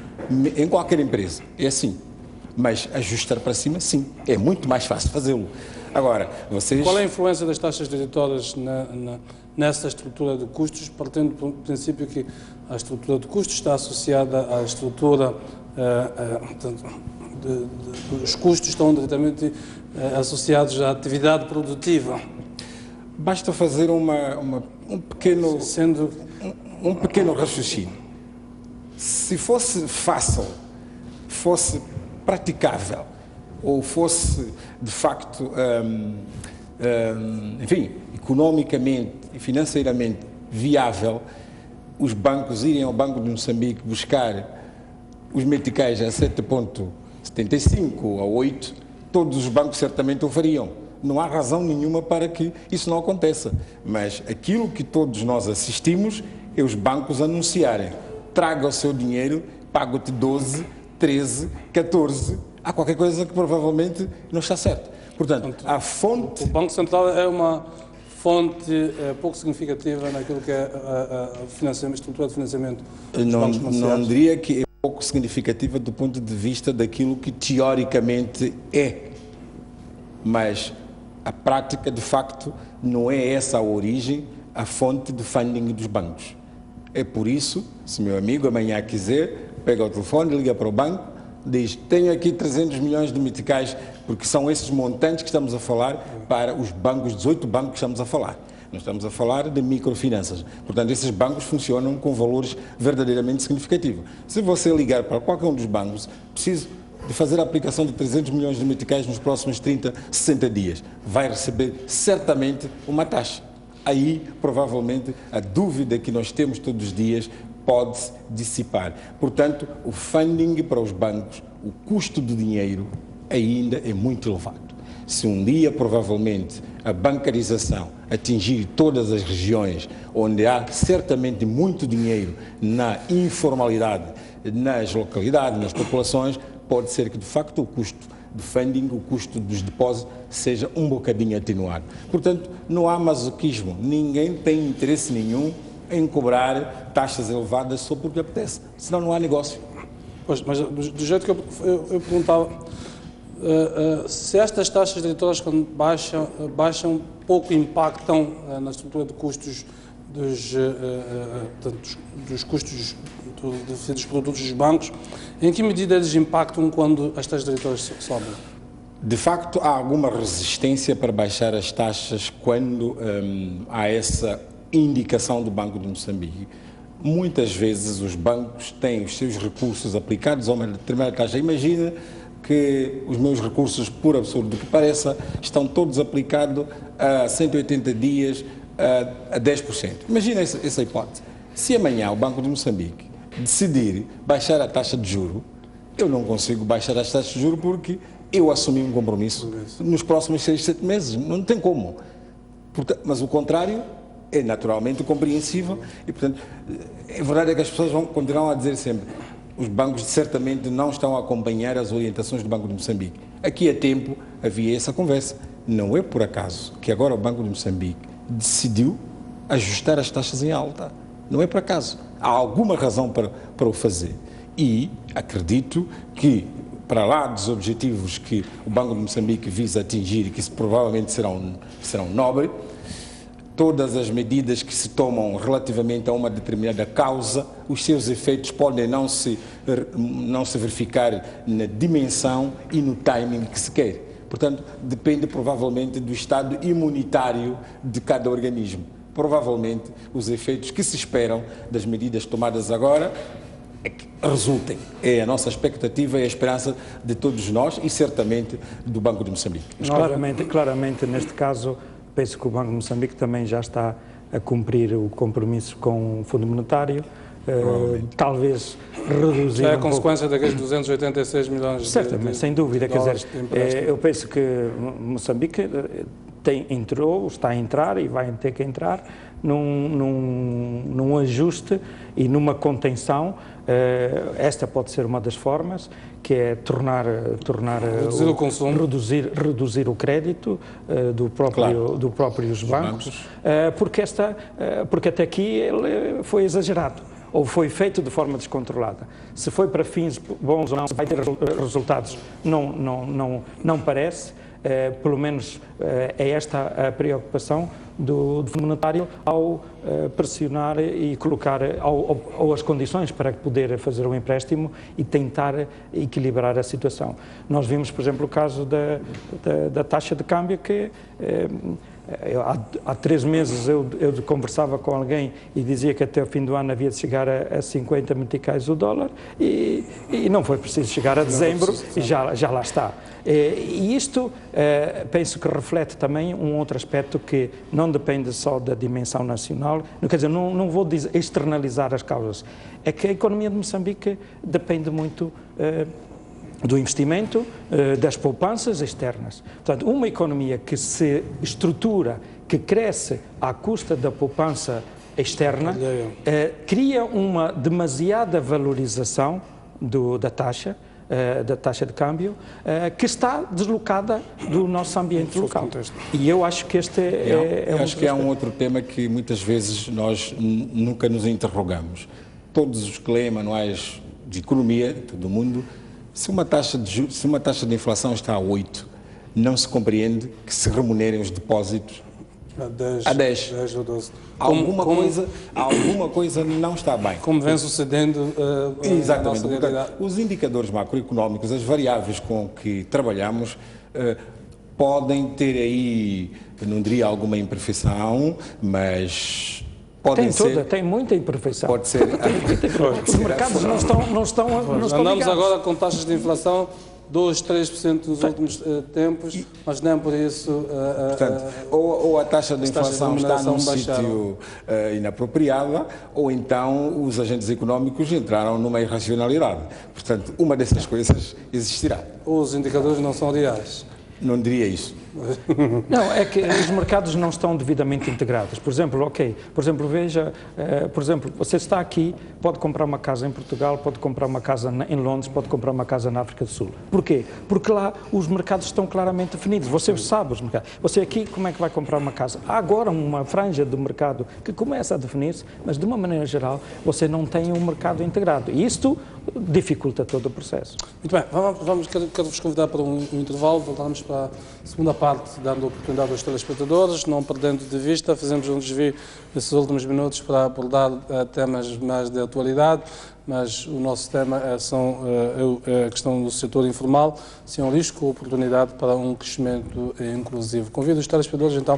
em qualquer empresa. É assim. Mas ajustar para cima, sim. É muito mais fácil fazê-lo. Agora, vocês... Qual é a influência das taxas diretórias nessa estrutura de custos, partindo do princípio que a estrutura de custos está associada à estrutura... os custos estão diretamente associados à atividade produtiva. Basta fazer um pequeno raciocínio. Se fosse fácil, fosse praticável, ou fosse, de facto, enfim, economicamente e financeiramente viável, os bancos irem ao Banco de Moçambique buscar os meticais a 7,75 ou a 8, todos os bancos certamente o fariam. Não há razão nenhuma para que isso não aconteça. Mas aquilo que todos nós assistimos é os bancos anunciarem: traga o seu dinheiro, pago-te 12, 13, 14. Há qualquer coisa que provavelmente não está certo. Portanto, a fonte... O Banco Central é uma fonte pouco significativa naquilo que é a estrutura de financiamento dos bancos comerciais. Não diria que é pouco significativa do ponto de vista daquilo que teoricamente é. Mas a prática, de facto, não é essa a origem, a fonte de funding dos bancos. É por isso, se meu amigo amanhã quiser, pega o telefone, liga para o banco, diz: tenho aqui 300 milhões de meticais, porque são esses montantes que estamos a falar para os bancos, 18 bancos que estamos a falar. Nós estamos a falar de microfinanças. Portanto, esses bancos funcionam com valores verdadeiramente significativos. Se você ligar para qualquer um dos bancos, preciso de fazer a aplicação de 300 milhões de meticais nos próximos 30, 60 dias. Vai receber certamente uma taxa. Aí, provavelmente, a dúvida que nós temos todos os dias pode-se dissipar. Portanto, o funding para os bancos, o custo do dinheiro, ainda é muito elevado. Se um dia, provavelmente, a bancarização atingir todas as regiões onde há certamente muito dinheiro na informalidade, nas localidades, nas populações, pode ser que, de facto, o custo de funding, o custo dos depósitos, seja um bocadinho atenuado. Portanto, não há masoquismo. Ninguém tem interesse nenhum em cobrar taxas elevadas só porque apetece. Senão não há negócio. Pois, mas do jeito que eu perguntava, se estas taxas diretórias, quando baixam, pouco impactam na estrutura de custos dos custos dos produtos dos bancos, em que medida eles impactam quando as taxas diretórias sobem? De facto, há alguma resistência para baixar as taxas quando há essa indicação do Banco de Moçambique. Muitas vezes os bancos têm os seus recursos aplicados a uma determinada taxa. Imagina que os meus recursos, por absurdo que pareça, estão todos aplicados a 180 dias a 10%. Imagina essa hipótese. Se amanhã o Banco de Moçambique decidir baixar a taxa de juro, eu não consigo baixar as taxas de juro porque eu assumi um compromisso nos próximos 6, 7 meses. Não tem como. Mas o contrário é naturalmente compreensível e, portanto, é verdade que as pessoas vão continuar a dizer sempre: os bancos certamente não estão a acompanhar as orientações do Banco de Moçambique. Aqui há tempo havia essa conversa. Não é por acaso que agora o Banco de Moçambique decidiu ajustar as taxas em alta. Não é por acaso. Há alguma razão para o fazer. E acredito que para lá dos objetivos que o Banco de Moçambique visa atingir e que provavelmente serão nobres, todas as medidas que se tomam relativamente a uma determinada causa, os seus efeitos podem não se verificar na dimensão e no timing que se quer. Portanto, depende provavelmente do estado imunitário de cada organismo. Provavelmente, os efeitos que se esperam das medidas tomadas agora é que resultem. É a nossa expectativa e a esperança de todos nós e certamente do Banco de Moçambique. Mas claramente, neste caso, penso que o Banco de Moçambique também já está a cumprir o compromisso com o Fundo Monetário, talvez reduzir é a consequência daqueles 286 milhões certamente, sem dúvida. Quer dizer, eu penso que Moçambique está a entrar e vai ter que entrar num ajuste e numa contenção. Esta pode ser uma das formas, que é reduzir o consumo, reduzir o crédito do próprios bancos, porque até aqui ele foi exagerado, ou foi feito de forma descontrolada. Se foi para fins bons ou não, vai ter resultados, não parece. Pelo menos é esta a preocupação do Fundo Monetário ao pressionar e colocar ou as condições para poder fazer um empréstimo e tentar equilibrar a situação. Nós vimos, por exemplo, o caso da taxa de câmbio que há 3 meses eu conversava com alguém e dizia que até o fim do ano havia de chegar a 50 meticais o dólar e não foi preciso chegar a dezembro e já lá está. E isto penso que reflete também um outro aspecto que não depende só da dimensão nacional, quer dizer, não vou externalizar as causas, é que a economia de Moçambique depende muito do investimento, das poupanças externas. Portanto, uma economia que se estrutura, que cresce à custa da poupança externa, cria uma demasiada valorização da taxa de câmbio, que está deslocada do nosso ambiente local. E eu acho que este é um outro tema que muitas vezes nós nunca nos interrogamos. Todos os que leem manuais de economia de todo o mundo, se uma taxa de inflação está a 8, não se compreende que se remunerem os depósitos a 10 ou 12. Alguma coisa não está bem. Como vem sucedendo exatamente. Os indicadores macroeconómicos, as variáveis com que trabalhamos, podem ter aí, não diria alguma imperfeição, mas tem muita imperfeição. Pode ser. Os mercados não estão andamos ligados. agora com taxas de inflação 2, 3% nos últimos tempos, mas nem por isso... Portanto, ou a taxa de inflação está num sítio inapropriado, ou então os agentes económicos entraram numa irracionalidade. Portanto, uma dessas coisas existirá. Os indicadores não são reais. Não diria isso. Não, é que os mercados não estão devidamente integrados. Por exemplo, veja, você está aqui, pode comprar uma casa em Portugal, pode comprar uma casa em Londres, pode comprar uma casa na África do Sul. Porquê? Porque lá os mercados estão claramente definidos. Você sabe os mercados. Você aqui, como é que vai comprar uma casa? Há agora uma franja do mercado que começa a definir-se, mas de uma maneira geral, você não tem um mercado integrado. E isto dificulta todo o processo. Muito bem, quero-vos convidar para um intervalo, voltamos para a segunda parte, dando oportunidade aos telespectadores, não perdendo de vista, fazemos um desvio nesses últimos minutos para abordar temas mais de atualidade, mas o nosso tema é a questão do setor informal, sem risco, com oportunidade para um crescimento inclusivo. Convido os telespectadores, então,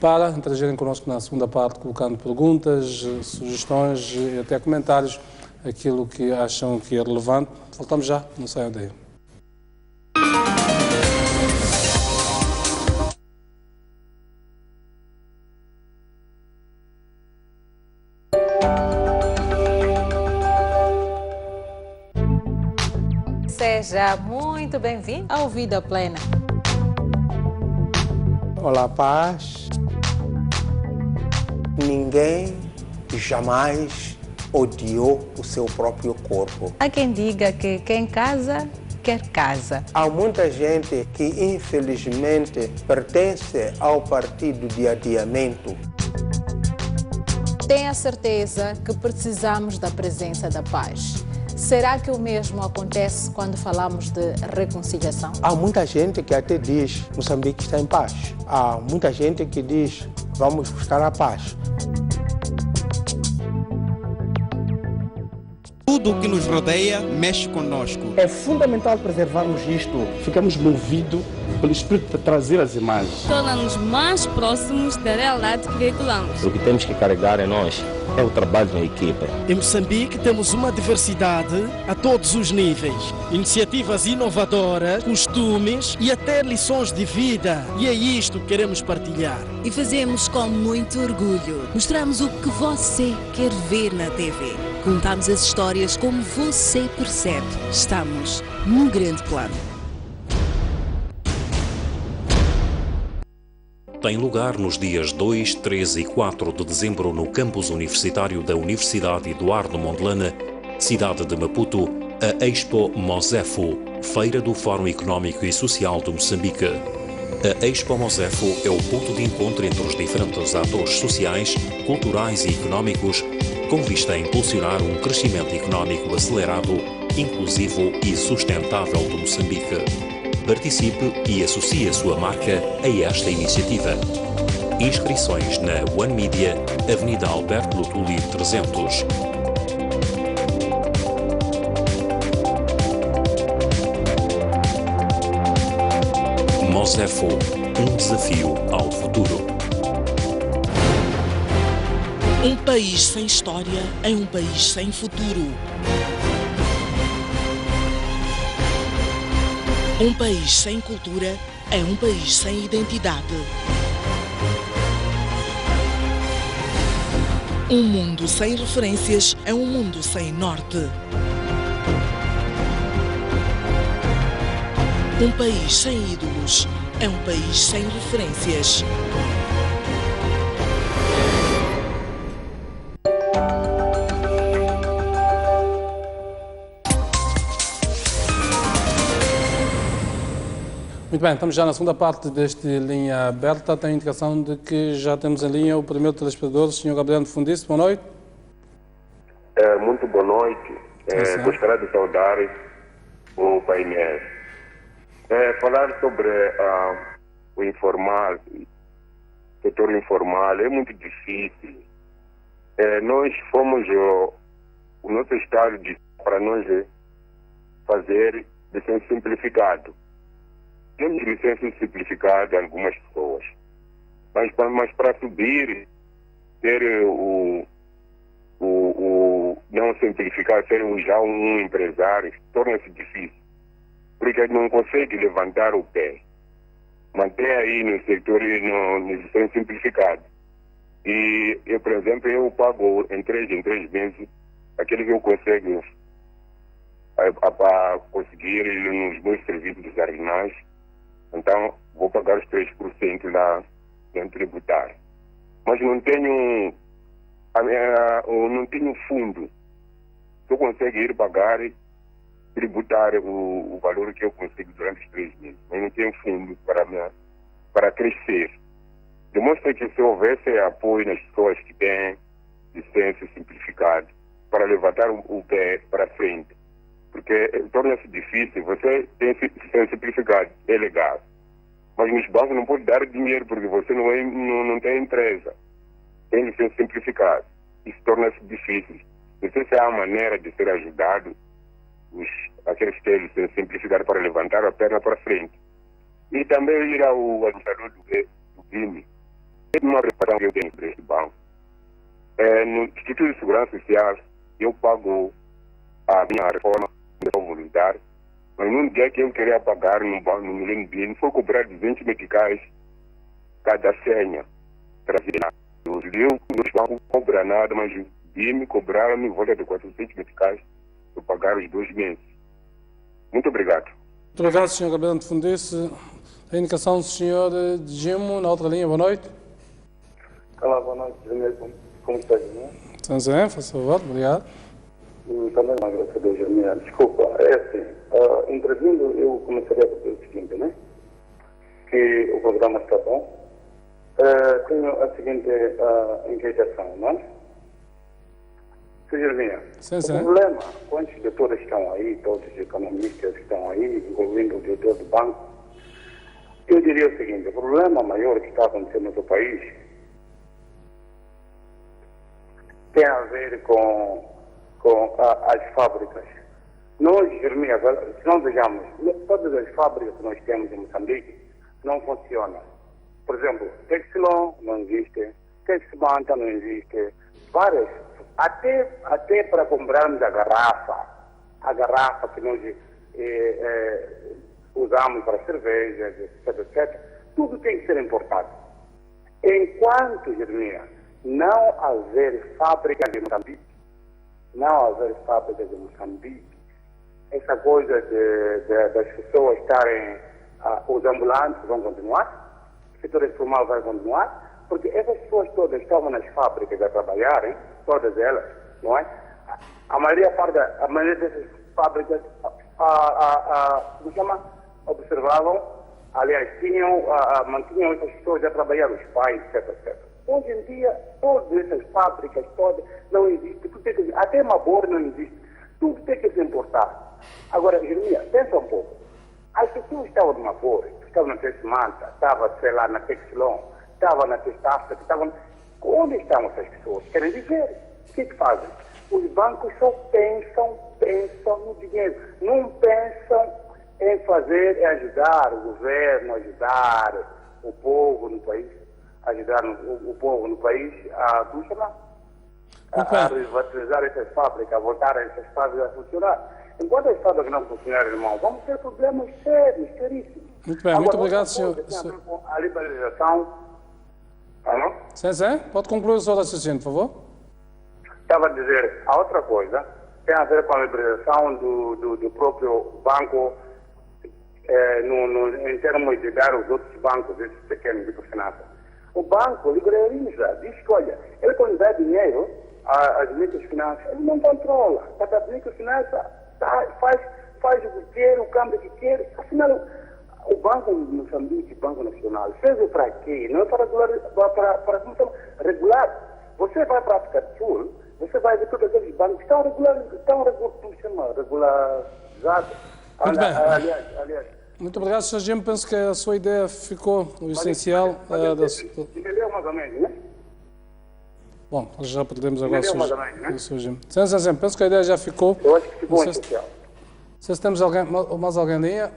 para interagirem connosco na segunda parte, colocando perguntas, sugestões e até comentários, aquilo que acham que é relevante. Voltamos já, não saiam daí. Seja muito bem-vindo ao Vida Plena. Olá, paz. Ninguém jamais odiou o seu próprio corpo. Há quem diga que quem casa, quer casa. Há muita gente que, infelizmente, pertence ao partido de adiamento. Tenha certeza que precisamos da presença da paz. Será que o mesmo acontece quando falamos de reconciliação? Há muita gente que até diz que Moçambique está em paz. Há muita gente que diz vamos buscar a paz. Tudo o que nos rodeia mexe conosco. É fundamental preservarmos isto. Ficamos movidos pelo espírito de trazer as imagens. Torna-nos mais próximos da realidade que veiculamos. O que temos que carregar em nós é o trabalho em equipa. Em Moçambique temos uma diversidade a todos os níveis. Iniciativas inovadoras, costumes e até lições de vida. E é isto que queremos partilhar. E fazemos com muito orgulho. Mostramos o que você quer ver na TV. Contamos as histórias como você percebe. Estamos num grande plano. Tem lugar nos dias 2, 3 e 4 de dezembro no campus universitário da Universidade Eduardo Mondlane, cidade de Maputo, a Expo Mosefo, Feira do Fórum Económico e Social de Moçambique. A Expo Mosefo é o ponto de encontro entre os diferentes atores sociais, culturais e económicos, com vista a impulsionar um crescimento económico acelerado, inclusivo e sustentável de Moçambique. Participe e associe a sua marca a esta iniciativa. Inscrições na One Media, Avenida Alberto Lutuli 300. Mosefo, um desafio ao futuro. Um país sem história é um país sem futuro. Um país sem cultura é um país sem identidade. Um mundo sem referências é um mundo sem norte. Um país sem ídolos é um país sem referências. Muito bem, estamos já na segunda parte deste Linha Aberta. Tem indicação de que já temos em linha o primeiro telespectador, o Sr. Gabriel Fundice. Boa noite. Muito boa noite. Gostaria de saudar o painel. Falar sobre o informal, o setor informal, é muito difícil. Nós fomos, o nosso Estado disse para nós fazer licença simplificado. Temos licença simplificada em algumas pessoas, mas para subir, ter o não simplificar, ser já um empresário, torna-se difícil, porque não consegue levantar o pé, manter aí no setor no licença simplificado. E eu, por exemplo, eu pago em 3 meses aquele que eu consigo para conseguir nos meus serviços arrenais. Então, vou pagar os 3% lá no tributário. Mas não tenho fundo. Se eu conseguir ir pagar, tributar o valor que eu consigo durante os 3 meses. Mas não tenho fundo para crescer. Demonstra que se houvesse apoio nas pessoas que têm licença simplificada para levantar o pé para frente, porque torna-se difícil. Você tem licença simplificada, é legal, mas nos bancos não pode dar dinheiro porque você não tem empresa, tem licença simplificada. Isso torna-se difícil. Não sei se há maneira de ser ajudado aqueles que têm licença simplificada para levantar a perna para frente. E também ir ao administrador do BIM. Tem uma preparação que eu tenho deste banco. No Instituto de Segurança Social, eu pago a minha reforma voluntário, mas num dia que eu queria pagar no BIM, foi cobrar 200 meticais cada senha. Eu não cobrar nada, mas o BIM cobraram em volta de 400 meticais para pagar os 2 meses. Muito obrigado. Muito obrigado, Sr. Gabriel Fundice. A indicação do Sr. Gimo, na outra linha. Boa noite. Olá, boa noite. Como está, Gimo? Sanzé, faz favor. Obrigado. Também não agradeço, Jeremias. Desculpa, é assim, intervindo, eu começaria a dizer o seguinte, né? Que o programa está bom. Tenho a seguinte inquietação, né? Jeremias, Sim. o problema, quantos diretores estão aí, todos os economistas estão aí, incluindo o diretor do banco, eu diria o seguinte, o problema maior que está acontecendo no nosso país tem a ver com as fábricas. Nós, Jeremias, se não vejamos, todas as fábricas que nós temos em Moçambique não funcionam. Por exemplo, Texilon não existe, Texmanta não existe, várias, até para comprarmos a garrafa que nós usamos para cervejas, etc. Tudo tem que ser importado. Enquanto, Jeremias, não haver fábricas de Moçambique, essa coisa das pessoas estarem, os ambulantes vão continuar, o setor informal vai continuar, porque essas pessoas todas estavam nas fábricas a trabalharem, todas elas, não é? A maioria dessas fábricas, observavam, aliás, mantinham essas pessoas a trabalhar, os pais, etc. Hoje em dia, todas essas fábricas, todas, não existem, até Mabor não existe, tudo tem que se importar. Agora, Jeremias, pensa um pouco, as pessoas estavam de Mabor, estavam na Texmanta, estavam, sei lá, na Texilon, estavam na Testafta, estavam... Onde estão essas pessoas? Querem viver? O que fazem? Os bancos só pensam no dinheiro, não pensam em fazer, ajudar o governo, ajudar o povo no país, a revitalizar essas fábricas, a voltar a essas fábricas a funcionar. Enquanto as fábricas não funcionarem, irmão, vamos ter problemas sérios, seríssimos. Muito bem, muito obrigado, senhor. A liberalização... Alô? Sim, pode concluir o seu raciocínio, por favor. Estava a dizer, a outra coisa tem a ver com a liberalização do próprio banco em termos de dar aos outros bancos, esses pequenos microfinanças. O banco liberaliza, diz que, olha, ele quando dá dinheiro às microfinanças, ele não controla. Cada microfinança faz o que quer, o câmbio que quer. Afinal, o Banco de Moçambique, Banco Nacional, fez o para quê? Não é para regular. Você vai para a África do Sul, você vai ver todos aqueles bancos que estão regularizados. Aliás. Muito obrigado, Sr. Jim. Penso que a sua ideia ficou o essencial. Entendeu mais ou menos, né? Bom, já perdemos agora o Sr. Jim. Sim, penso que a ideia já ficou. Eu acho que ficou essencial. Não sei se temos mais alguém em linha.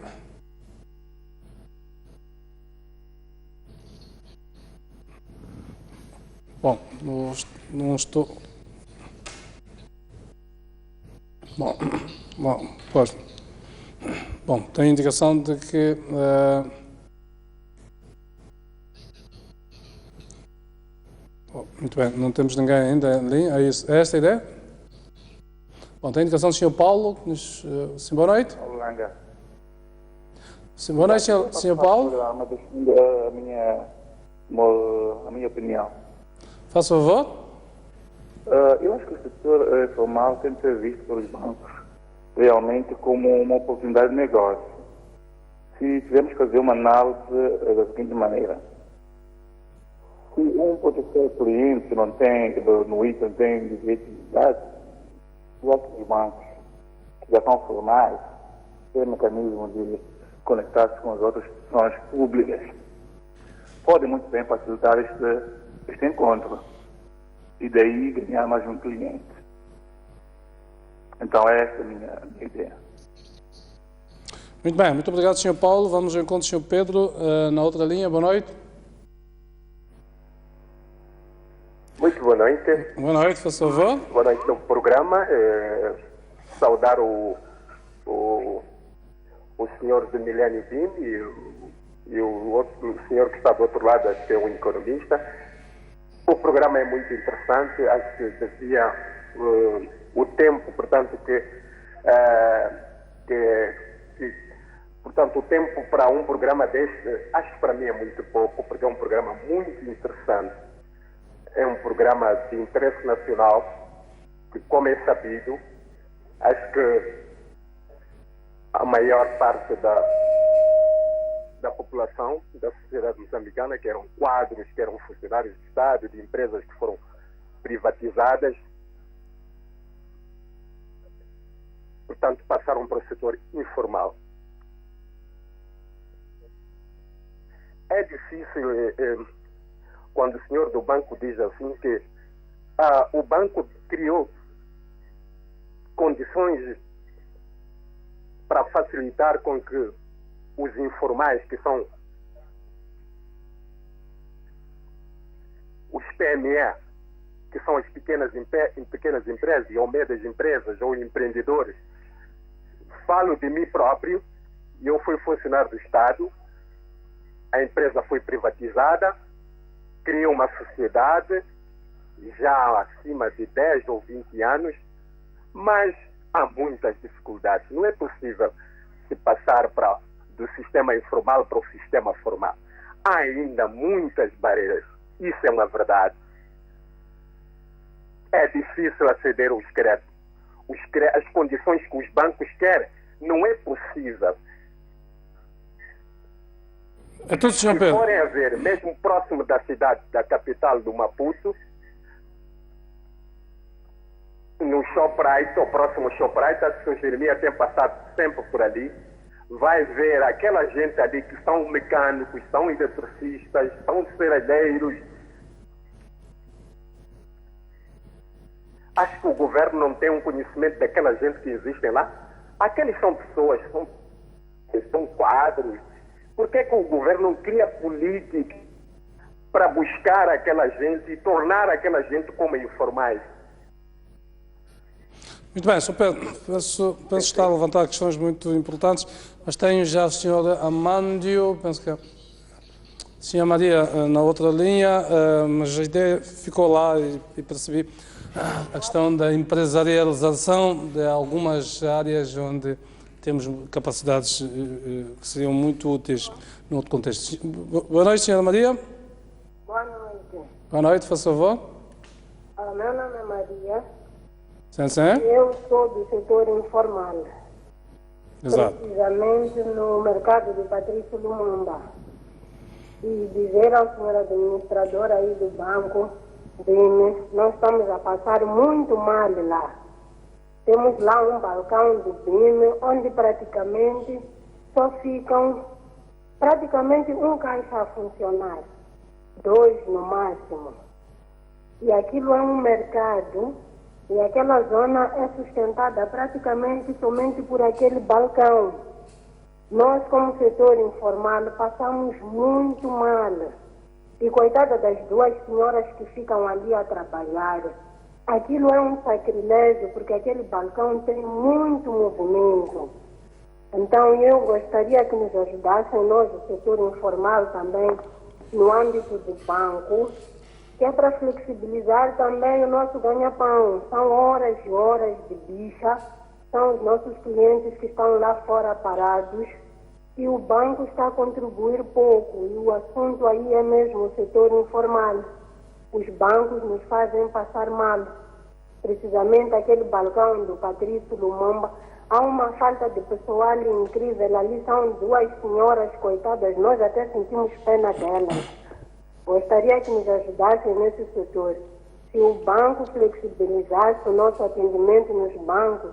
Bom, não estou... Bom, tem indicação de que... muito bem, não temos ninguém ainda em linha. É esta a ideia? Bom, tem indicação do Sr. Paulo. Sim, boa noite. Sim, boa noite, Sr. Paulo. A minha opinião. Faça favor. Eu acho que o setor informal tem que ser visto pelos bancos realmente como uma oportunidade de negócio. Se tivermos que fazer uma análise da seguinte maneira: se um potencial cliente não tem, no item não tem legitimidade, os outros bancos que já são formais têm mecanismo de conectar-se com as outras instituições públicas, podem muito bem facilitar este encontro e daí ganhar mais um cliente. Então essa é a minha ideia. Muito bem, muito obrigado, Sr. Paulo. Vamos ao encontro do Sr. Pedro na outra linha. Boa noite. Muito boa noite. Boa noite, por favor. Boa noite no programa. Saudar o senhor de Milênio Bim e o senhor que está do outro lado, acho que é um economista. O programa é muito interessante, acho que devia o tempo, portanto, portanto, o tempo para um programa deste, acho que para mim é muito pouco, porque é um programa muito interessante. É um programa de interesse nacional, que, como é sabido, acho que a maior parte da população, da sociedade moçambicana, que eram quadros, que eram funcionários de Estado, de empresas que foram privatizadas, portanto, passaram para o setor informal. É difícil quando o senhor do banco diz assim que o banco criou condições para facilitar com que os informais, que são os PME, que são as pequenas empresas ou médias empresas ou empreendedores. Falo de mim próprio, eu fui funcionário do Estado, a empresa foi privatizada, criei uma sociedade já acima de 10 ou 20 anos, mas há muitas dificuldades. Não é possível se passar do sistema informal para o sistema formal. Há ainda muitas barreiras. Isso é uma verdade. É difícil aceder aos créditos. As condições que os bancos querem, não é possível. Então, se forem a ver, mesmo próximo da cidade, da capital do Maputo, no Shoprite, ou próximo Shoprite, a Sr. Jeremias tem passado sempre por ali, vai ver aquela gente ali que são mecânicos, são eletricistas, são serradeiros. Acho que o governo não tem um conhecimento daquela gente que existem lá. Aqueles são pessoas, são quadros. Por que o governo não cria política para buscar aquela gente e tornar aquela gente como informais? Muito bem, Sr. Pedro, penso estar a levantar questões muito importantes, mas tenho já a senhora Amândio, penso que é a senhora Maria na outra linha, mas a ideia ficou lá e percebi a questão da empresarialização de algumas áreas onde temos capacidades que seriam muito úteis no outro contexto. Boa noite, senhora Maria. Boa noite. Boa noite, faz favor. Meu nome é Maria. Sim. Eu sou do setor informal. Exato. Precisamente no mercado de Patrício Lumumba. E dizer ao senhor administrador aí do banco, nós estamos a passar muito mal lá. Temos lá um balcão do BIM, onde praticamente só ficam um caixa a funcionar, 2 no máximo. E aquilo é um mercado, e aquela zona é sustentada praticamente somente por aquele balcão. Nós, como setor informal, passamos muito mal. E coitada das 2 senhoras que ficam ali a trabalhar, aquilo é um sacrilégio, porque aquele balcão tem muito movimento. Então eu gostaria que nos ajudassem, nós, o setor informal também, no âmbito do banco, que é para flexibilizar também o nosso ganha-pão. São horas e horas de bicha, são os nossos clientes que estão lá fora parados, e o banco está a contribuir pouco, e o assunto aí é mesmo o setor informal. Os bancos nos fazem passar mal. Precisamente aquele balcão do Patrício Lumumba, há uma falta de pessoal incrível. Ali são 2 senhoras coitadas, nós até sentimos pena delas. Gostaria que nos ajudassem nesse setor. Se o banco flexibilizasse o nosso atendimento nos bancos,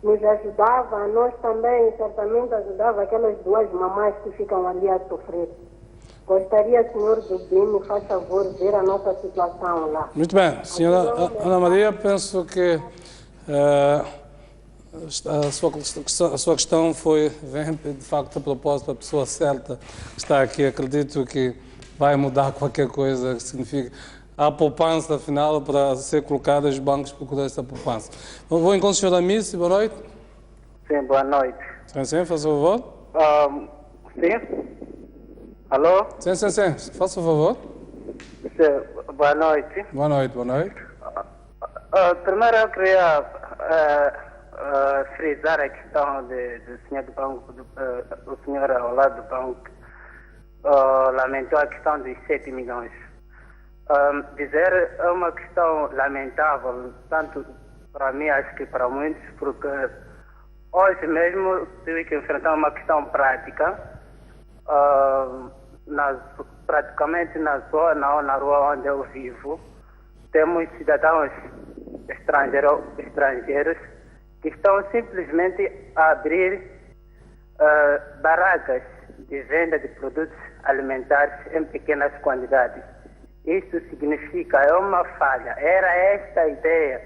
nos ajudava, a nós também, certamente ajudava aquelas 2 mamães que ficam ali a sofrer. Gostaria, senhor do BIM, faz favor, ver a nossa situação lá. Muito bem. Senhora Ana Maria, penso que a sua questão vem, de facto, a propósito da pessoa certa que está aqui. Acredito que vai mudar qualquer coisa, que significa a poupança, afinal, para ser colocada, os bancos procuram essa poupança. Vou encontrar o senhor Amici, boa noite. Sim, boa noite. Sim, faz favor. Sim? Alô? Sim, faça favor. Sim, boa noite. Boa noite. Primeiro eu queria frisar a questão do senhor do banco, o senhor ao lado do banco lamentou a questão dos 7 milhões. Dizer é uma questão lamentável, tanto para mim, acho que para muitos, porque hoje mesmo tive que enfrentar uma questão prática, praticamente na zona ou na rua onde eu vivo, temos cidadãos estrangeiros que estão simplesmente a abrir barracas de venda de produtos alimentares em pequenas quantidades. Isso significa, é uma falha. Era esta a ideia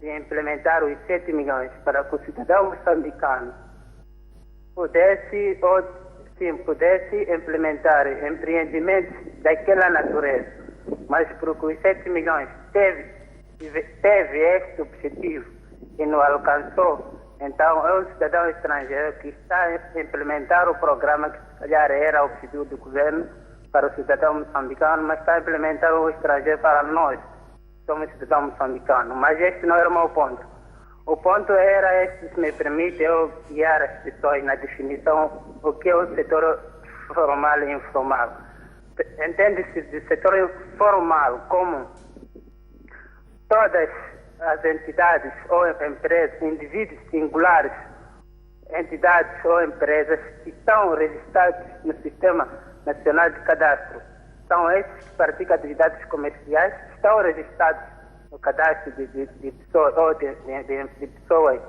de implementar os 7 milhões para que o cidadão moçambicano pudesse implementar empreendimentos daquela natureza, mas porque os 7 milhões teve este objetivo e não alcançou, então é um cidadão estrangeiro que está a implementar o programa que se calhar era o objetivo do governo para o cidadão moçambicano, mas está a implementar o estrangeiro para nós, somos cidadão moçambicano. Mas este não era o meu ponto. O ponto era este, se me permite eu guiar as pessoas na definição do que é o setor formal e informal. Entende-se de setor formal como todas as entidades ou empresas, indivíduos singulares, entidades ou empresas que estão registrados no Sistema Nacional de Cadastro. São esses que praticam atividades comerciais, que estão registrados no cadastro de pessoas ou de pessoas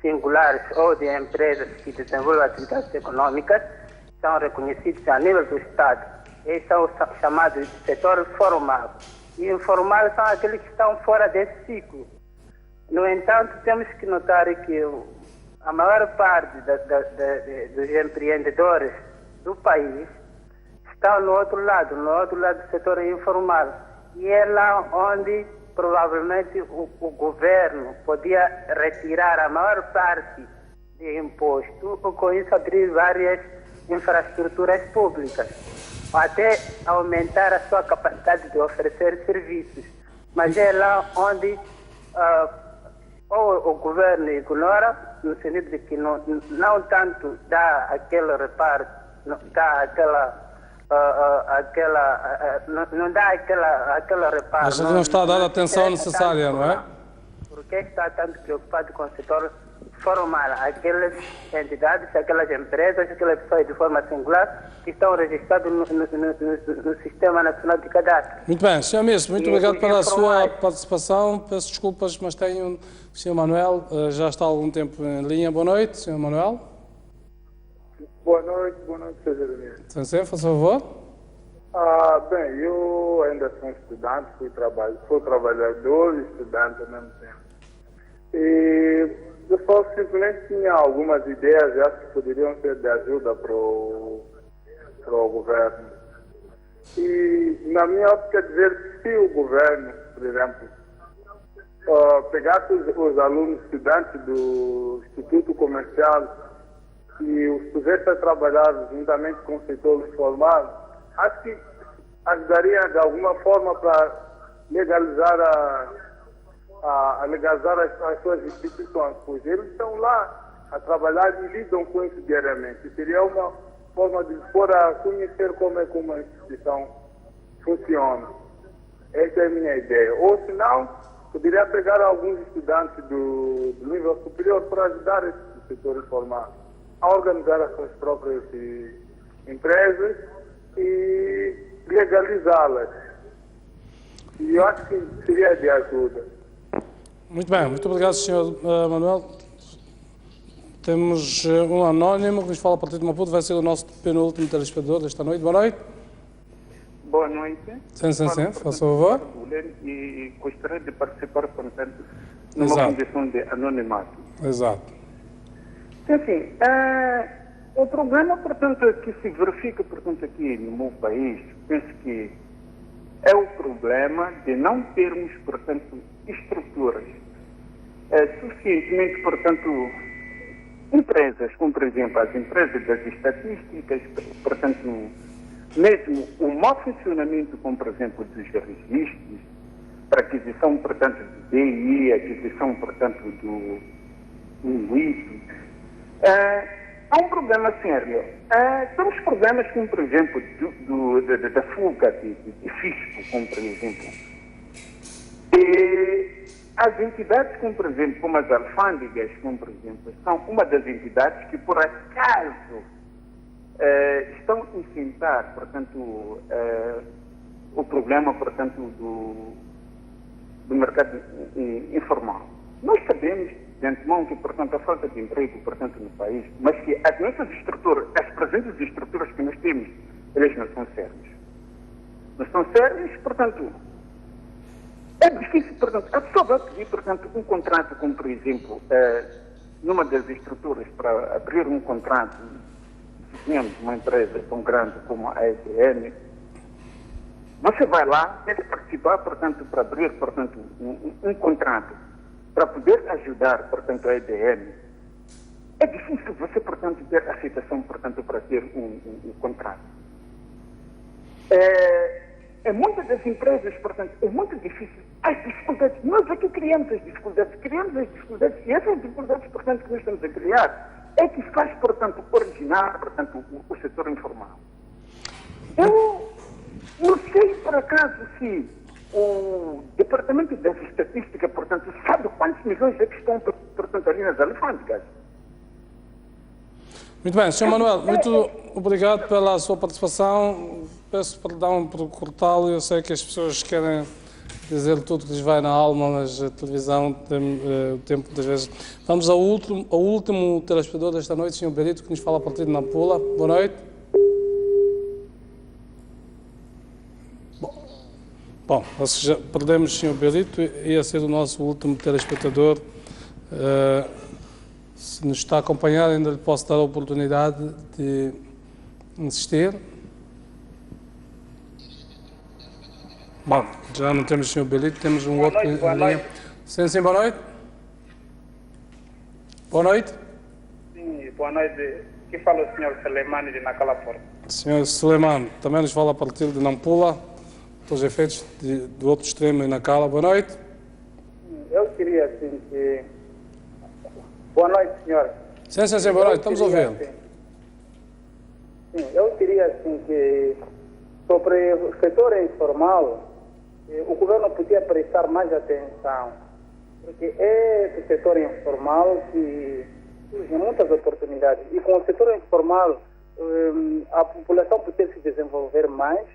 singulares ou de empresas que desenvolvem atividades econômicas, são reconhecidos a nível do Estado. Esses são chamados de setor formal. E informal são aqueles que estão fora desse ciclo. No entanto, temos que notar que a maior parte dos empreendedores do país estão no outro lado do setor informal. E é lá onde provavelmente o governo podia retirar a maior parte de imposto ou com isso abrir várias infraestruturas públicas, até aumentar a sua capacidade de oferecer serviços. Mas é lá onde ou o governo ignora, no sentido de que não tanto dá aquele reparo, não dá aquela reparo. Mas não está a dar a atenção necessária, não é? Porque está tanto preocupado com o setor formal, aquelas entidades, aquelas empresas, aquelas pessoas de forma singular que estão registradas no Sistema Nacional de Cadastro. Muito bem, Sr. Ministro, muito obrigado pela sua participação. Peço desculpas, mas tenho o Sr. Manuel, já está há algum tempo em linha. Boa noite, Sr. Manuel. Boa noite, Sr. Jeremias. Sim, por favor. Bem, eu ainda sou estudante, sou trabalhador e estudante ao mesmo tempo. E eu só simplesmente tinha algumas ideias que poderiam ser de ajuda para o governo. E na minha ótica de ver, se o governo, por exemplo, pegasse os alunos estudantes do Instituto Comercial e os pusesse a trabalhar juntamente com o setor formal, acho que ajudaria de alguma forma para legalizar legalizar as suas instituições, pois eles estão lá a trabalhar e lidam com isso diariamente. Seria uma forma de pôr a conhecer como é que uma instituição funciona. Essa é a minha ideia. Ou, se não, poderia pegar alguns estudantes do nível superior para ajudar esse setor informal a organizar as suas próprias empresas e legalizá-las. E eu acho que seria de ajuda. Muito bem, muito obrigado, Sr. Manuel. Temos um anónimo que nos fala a partir de Maputo, vai ser o nosso penúltimo telespectador desta noite. Boa noite. Boa noite. Sim, faça favor. E gostaria de participar, portanto, numa condição de anonimato. Exato. Assim, o problema, portanto, que se verifica, portanto, aqui no meu país, penso que é o problema de não termos, portanto, estruturas suficientemente, portanto, empresas, como, por exemplo, as empresas das estatísticas, portanto, mesmo o mau funcionamento, como, por exemplo, dos registros, para aquisição, portanto, do DI, aquisição, portanto, do ISO. Há um problema sério. Temos problemas como, por exemplo, da fuga de fisco, como, por exemplo. E as entidades, como, por exemplo, como as alfândegas, como, por exemplo, são uma das entidades que, por acaso, estão a enfrentar, portanto, o problema, portanto, do mercado informal. Nós sabemos de antemão que, portanto, a falta de emprego, portanto, no país, mas que as nossas estruturas, as presentes estruturas que nós temos, elas não são sérias. Não são sérias, portanto, é difícil, portanto, a pessoa vai pedir, portanto, um contrato, como, por exemplo, numa das estruturas, para abrir um contrato, se tínhamos uma empresa tão grande como a EDM, você vai lá, deve participar, portanto, para abrir, portanto, um contrato, para poder ajudar, portanto, a EDM. É difícil você, portanto, ter aceitação, portanto, para ter um contrato. Muitas das empresas, portanto, é muito difícil. As dificuldades, nós aqui criamos as dificuldades, e essas dificuldades, portanto, que nós estamos a criar, é que faz, portanto, originar, portanto, o setor informal. Eu não sei, por acaso, se o Departamento da Estatística, portanto, sabe quantos milhões é que estão, portanto, ali nas alfândegas. Muito bem, Sr. Manuel, muito obrigado pela sua participação. Peço perdão por cortá-lo. Eu sei que as pessoas querem dizer tudo que lhes vai na alma, mas a televisão tem o tempo muitas vezes. Vamos ao último telespectador desta noite, Sr. Belito, que nos fala a partir de Nampula. Boa noite. Bom, já perdemos o Sr. Belito, ia ser o nosso último telespectador. Se nos está a acompanhar, ainda lhe posso dar a oportunidade de insistir. Bom, já não temos o Sr. Belito, temos um outro em linha. Sim, boa noite. Boa noite. Sim, boa noite. Aqui fala o Sr. Selemani de Nacala Porto. Sr. Selemani, também nos fala a partir de Nampula, dos efeitos do outro extremo em Nacala. Boa noite. Eu queria, assim, que... Boa noite, senhor. Sim, boa noite, estamos ouvindo. Sim, eu queria, assim, que sobre o setor informal, o governo podia prestar mais atenção, porque é do setor informal que surgem muitas oportunidades. E com o setor informal, a população podia se desenvolver mais.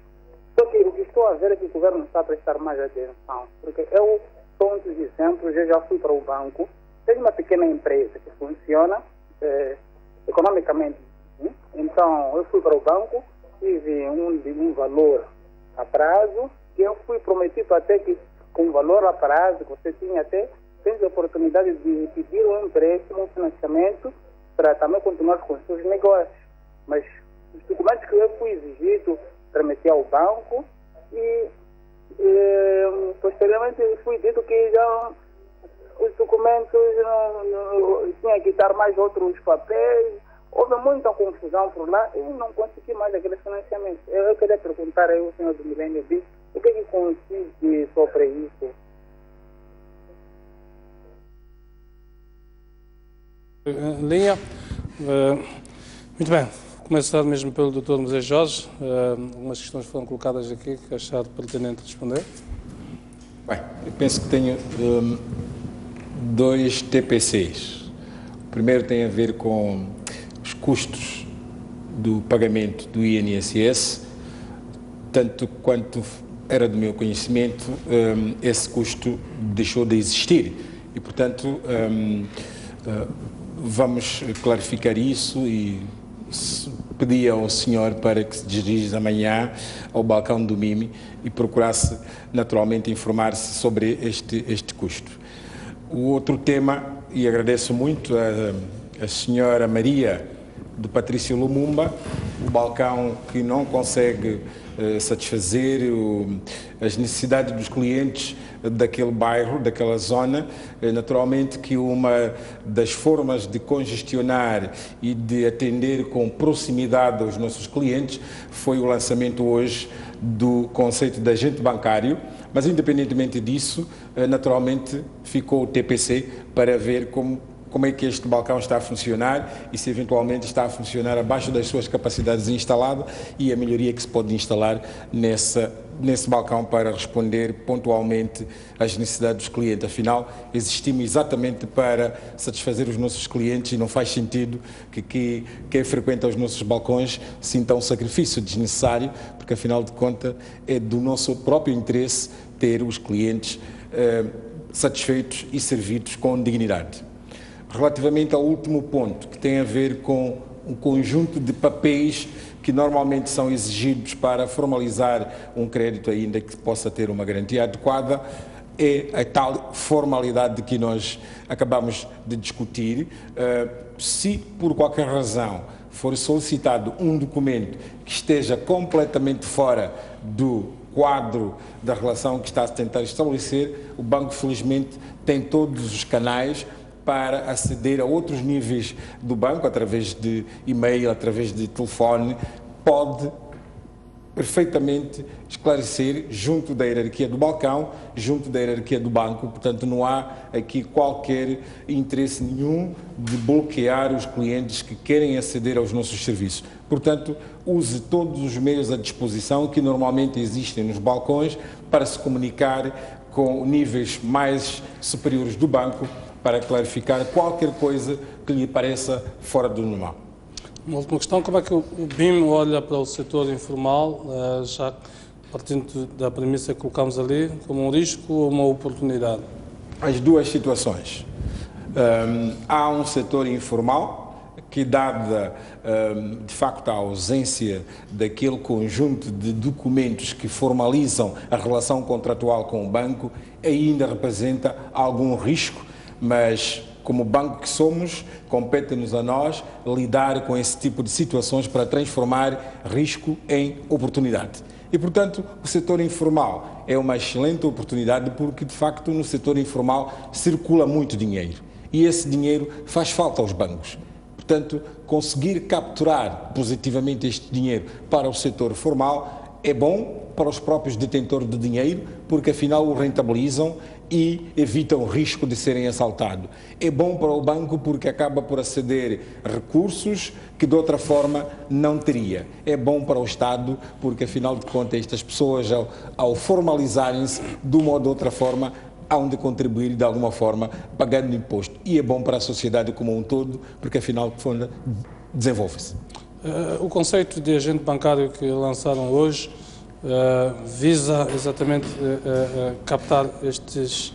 Só que o que estou a ver é que o governo não está a prestar mais atenção, porque eu sou um dos exemplos, eu já fui para o banco, tenho uma pequena empresa que funciona economicamente. Então, eu fui para o banco, tive um valor a prazo, que eu fui prometido até que com valor a prazo, você tinha até a oportunidade de pedir um empréstimo, um financiamento, para também continuar com os seus negócios. Mas os documentos que eu fui exigido, remeti ao banco e posteriormente fui dito que já os documentos tinha que dar mais outros papéis. Houve muita confusão por lá e não consegui mais aquele financiamento. Eu queria perguntar aí ao senhor do Milênio B, o que é que consiste sobre isso? Linha. Muito bem. Vou começar mesmo pelo Dr. José Jorge. Algumas questões foram colocadas aqui que achar pertinente responder. Bem, eu penso que tenho dois TPCs. O primeiro tem a ver com os custos do pagamento do INSS, tanto quanto era do meu conhecimento, esse custo deixou de existir e, portanto, vamos clarificar isso e pedi ao senhor para que se dirigisse amanhã ao balcão do MIMI e procurasse naturalmente informar-se sobre este custo. O outro tema, e agradeço muito a senhora Maria do Patrício Lumumba, o balcão que não consegue satisfazer as necessidades dos clientes daquele bairro, daquela zona. Naturalmente que uma das formas de congestionar e de atender com proximidade aos nossos clientes foi o lançamento hoje do conceito de agente bancário, mas independentemente disso, naturalmente ficou o TPC para ver como é que este balcão está a funcionar e se eventualmente está a funcionar abaixo das suas capacidades instaladas e a melhoria que se pode instalar nesse balcão para responder pontualmente às necessidades dos clientes. Afinal, existimos exatamente para satisfazer os nossos clientes e não faz sentido que quem frequenta os nossos balcões sinta um sacrifício desnecessário, porque afinal de contas é do nosso próprio interesse ter os clientes satisfeitos e servidos com dignidade. Relativamente ao último ponto, que tem a ver com um conjunto de papéis que normalmente são exigidos para formalizar um crédito, ainda que possa ter uma garantia adequada, é a tal formalidade que nós acabamos de discutir. Se por qualquer razão for solicitado um documento que esteja completamente fora do quadro da relação que está a tentar estabelecer, o banco felizmente tem todos os canais para aceder a outros níveis do banco, através de e-mail, através de telefone, pode perfeitamente esclarecer junto da hierarquia do balcão, junto da hierarquia do banco. Portanto, não há aqui qualquer interesse nenhum de bloquear os clientes que querem aceder aos nossos serviços. Portanto, use todos os meios à disposição que normalmente existem nos balcões para se comunicar com níveis mais superiores do banco para clarificar qualquer coisa que lhe pareça fora do normal. Uma última questão, como é que o BIM olha para o setor informal, já partindo da premissa que colocamos ali, como um risco ou uma oportunidade? As duas situações. Há um setor informal que, dada de facto a ausência daquele conjunto de documentos que formalizam a relação contratual com o banco, ainda representa algum risco, mas como banco que somos, compete-nos a nós lidar com esse tipo de situações para transformar risco em oportunidade. E, portanto, o setor informal é uma excelente oportunidade porque, de facto, no setor informal circula muito dinheiro e esse dinheiro faz falta aos bancos. Portanto, conseguir capturar positivamente este dinheiro para o setor formal é bom para os próprios detentores de dinheiro, porque afinal o rentabilizam e evitam o risco de serem assaltados. É bom para o banco porque acaba por aceder recursos que de outra forma não teria. É bom para o Estado porque, afinal de contas, estas pessoas, ao formalizarem-se de uma ou de outra forma, hão de contribuir de alguma forma pagando imposto. E é bom para a sociedade como um todo porque, afinal de contas, desenvolve-se. O conceito de agente bancário que lançaram hoje visa exatamente captar estes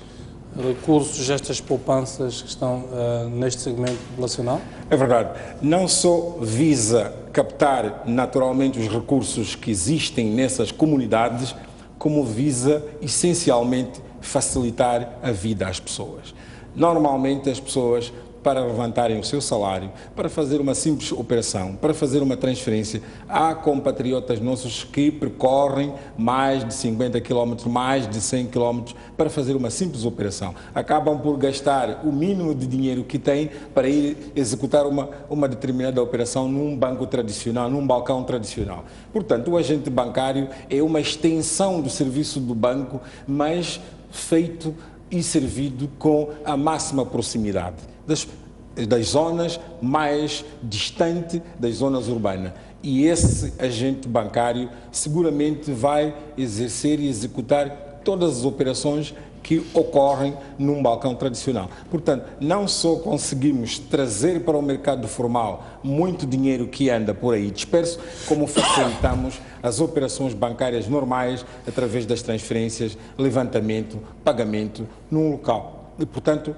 recursos, estas poupanças que estão neste segmento populacional? É verdade. Não só visa captar naturalmente os recursos que existem nessas comunidades, como visa essencialmente facilitar a vida às pessoas. Normalmente as pessoas, para levantarem o seu salário, para fazer uma simples operação, para fazer uma transferência, há compatriotas nossos que percorrem mais de 50 km, mais de 100 km para fazer uma simples operação. Acabam por gastar o mínimo de dinheiro que têm para ir executar uma determinada operação num banco tradicional, num balcão tradicional. Portanto, o agente bancário é uma extensão do serviço do banco, mas feito e servido com a máxima proximidade das zonas mais distantes das zonas urbanas. E esse agente bancário seguramente vai exercer e executar todas as operações que ocorrem num balcão tradicional. Portanto, não só conseguimos trazer para o mercado formal muito dinheiro que anda por aí disperso, como facilitamos as operações bancárias normais através das transferências, levantamento, pagamento num local. E, portanto,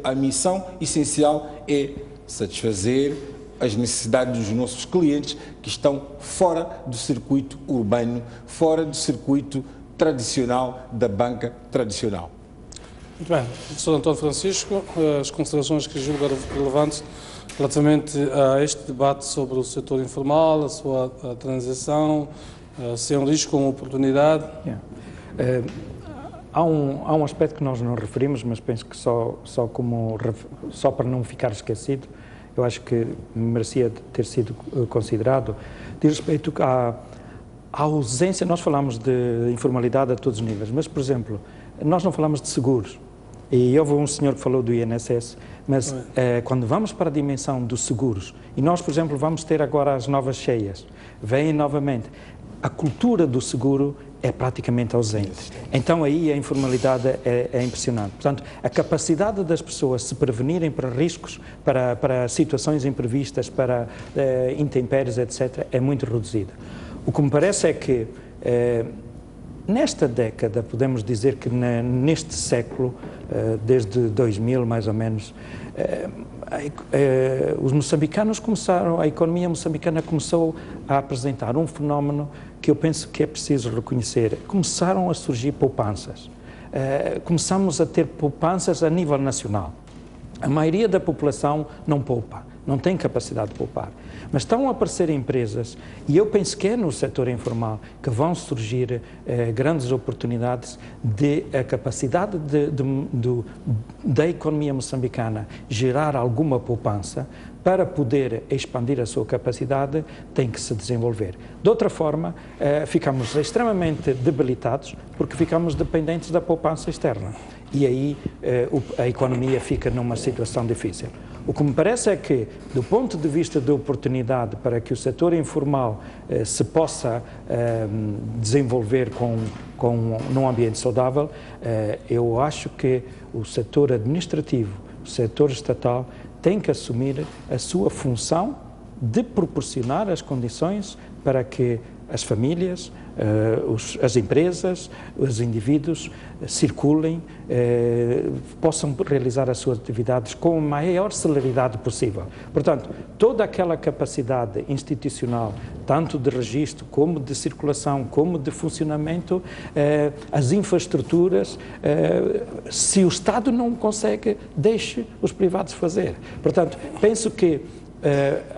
a missão essencial é satisfazer as necessidades dos nossos clientes que estão fora do circuito urbano, fora do circuito tradicional da banca tradicional. Muito bem. Professor António Francisco, as considerações que julga relevantes relativamente a este debate sobre o setor informal, a sua transição, se é um risco ou uma oportunidade? Há um aspecto que nós não referimos, mas penso que só para não ficar esquecido, eu acho que merecia ter sido considerado, diz respeito à ausência. Nós falamos de informalidade a todos os níveis, mas, por exemplo, nós não falamos de seguros. E houve um senhor que falou do INSS, mas quando vamos para a dimensão dos seguros, e nós, por exemplo, vamos ter agora as novas cheias, vêm novamente, a cultura do seguro é praticamente ausente. Então aí a informalidade é impressionante. Portanto, a capacidade das pessoas se prevenirem para riscos, para situações imprevistas, para intempéries, etc., é muito reduzida. O que me parece é que nesta década, podemos dizer que neste século, desde 2000 mais ou menos, os moçambicanos começaram, a economia moçambicana começou a apresentar um fenómeno que eu penso que é preciso reconhecer. Começaram a surgir poupanças. Começamos a ter poupanças a nível nacional. A maioria da população não poupa, não tem capacidade de poupar. Mas estão a aparecer empresas, e eu penso que é no setor informal que vão surgir grandes oportunidades de a capacidade da economia moçambicana gerar alguma poupança para poder expandir a sua capacidade, tem que se desenvolver. De outra forma, ficamos extremamente debilitados porque ficamos dependentes da poupança externa. E aí a economia fica numa situação difícil. O que me parece é que, do ponto de vista da oportunidade para que o setor informal se possa desenvolver num ambiente saudável, eu acho que o setor administrativo, o setor estatal, tem que assumir a sua função de proporcionar as condições para que as famílias, as empresas, os indivíduos circulem, possam realizar as suas atividades com a maior celeridade possível. Portanto, toda aquela capacidade institucional, tanto de registro, como de circulação, como de funcionamento, as infraestruturas, se o Estado não consegue, deixe os privados fazer. Portanto, penso que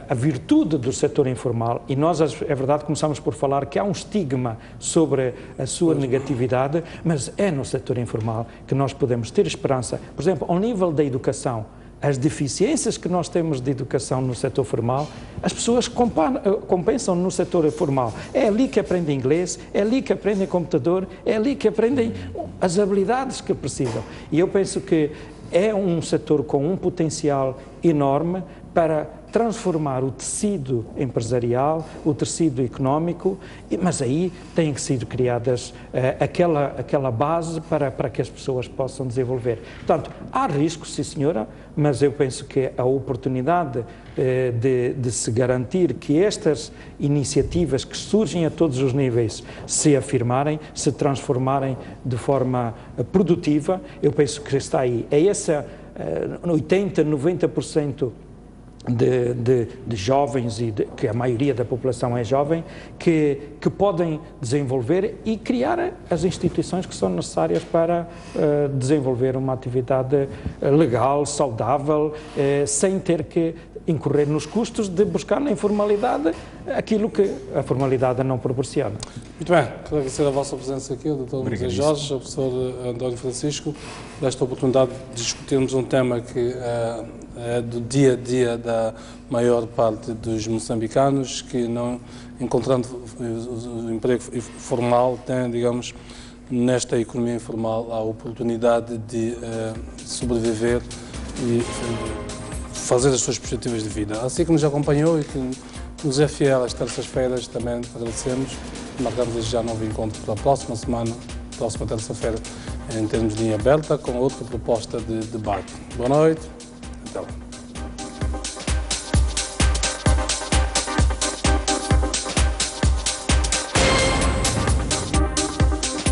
a virtude do setor informal, e nós, é verdade, começamos por falar que há um estigma sobre a sua negatividade, mas é no setor informal que nós podemos ter esperança. Por exemplo, ao nível da educação, as deficiências que nós temos de educação no setor formal, as pessoas compensam no setor formal. É ali que aprendem inglês, é ali que aprendem computador, é ali que aprendem as habilidades que precisam. E eu penso que é um setor com um potencial enorme para transformar o tecido empresarial, o tecido económico, mas aí têm que ser criadas aquela base para que as pessoas possam desenvolver. Portanto, há riscos, sim senhora, mas eu penso que a oportunidade de se garantir que estas iniciativas que surgem a todos os níveis se afirmarem, se transformarem de forma produtiva, eu penso que está aí. É essa 80%, 90% de jovens, e que a maioria da população é jovem, que podem desenvolver e criar as instituições que são necessárias para desenvolver uma atividade legal, saudável, sem ter que incorrer nos custos de buscar na informalidade aquilo que a formalidade não proporciona. Muito bem, quero agradecer a vossa presença aqui, o Dr. José Jorge, o professor António Francisco, desta oportunidade de discutirmos um tema que é do dia a dia da maior parte dos moçambicanos, que não encontrando o emprego formal tem, digamos, nesta economia informal a oportunidade de sobreviver e fazer as suas perspectivas de vida. Assim que nos acompanhou e que nos é fiel às terças-feiras, também agradecemos e marcamos desde já um novo encontro para a próxima semana, próxima terça-feira, em termos de linha aberta, com outra proposta de debate. Boa noite, até lá.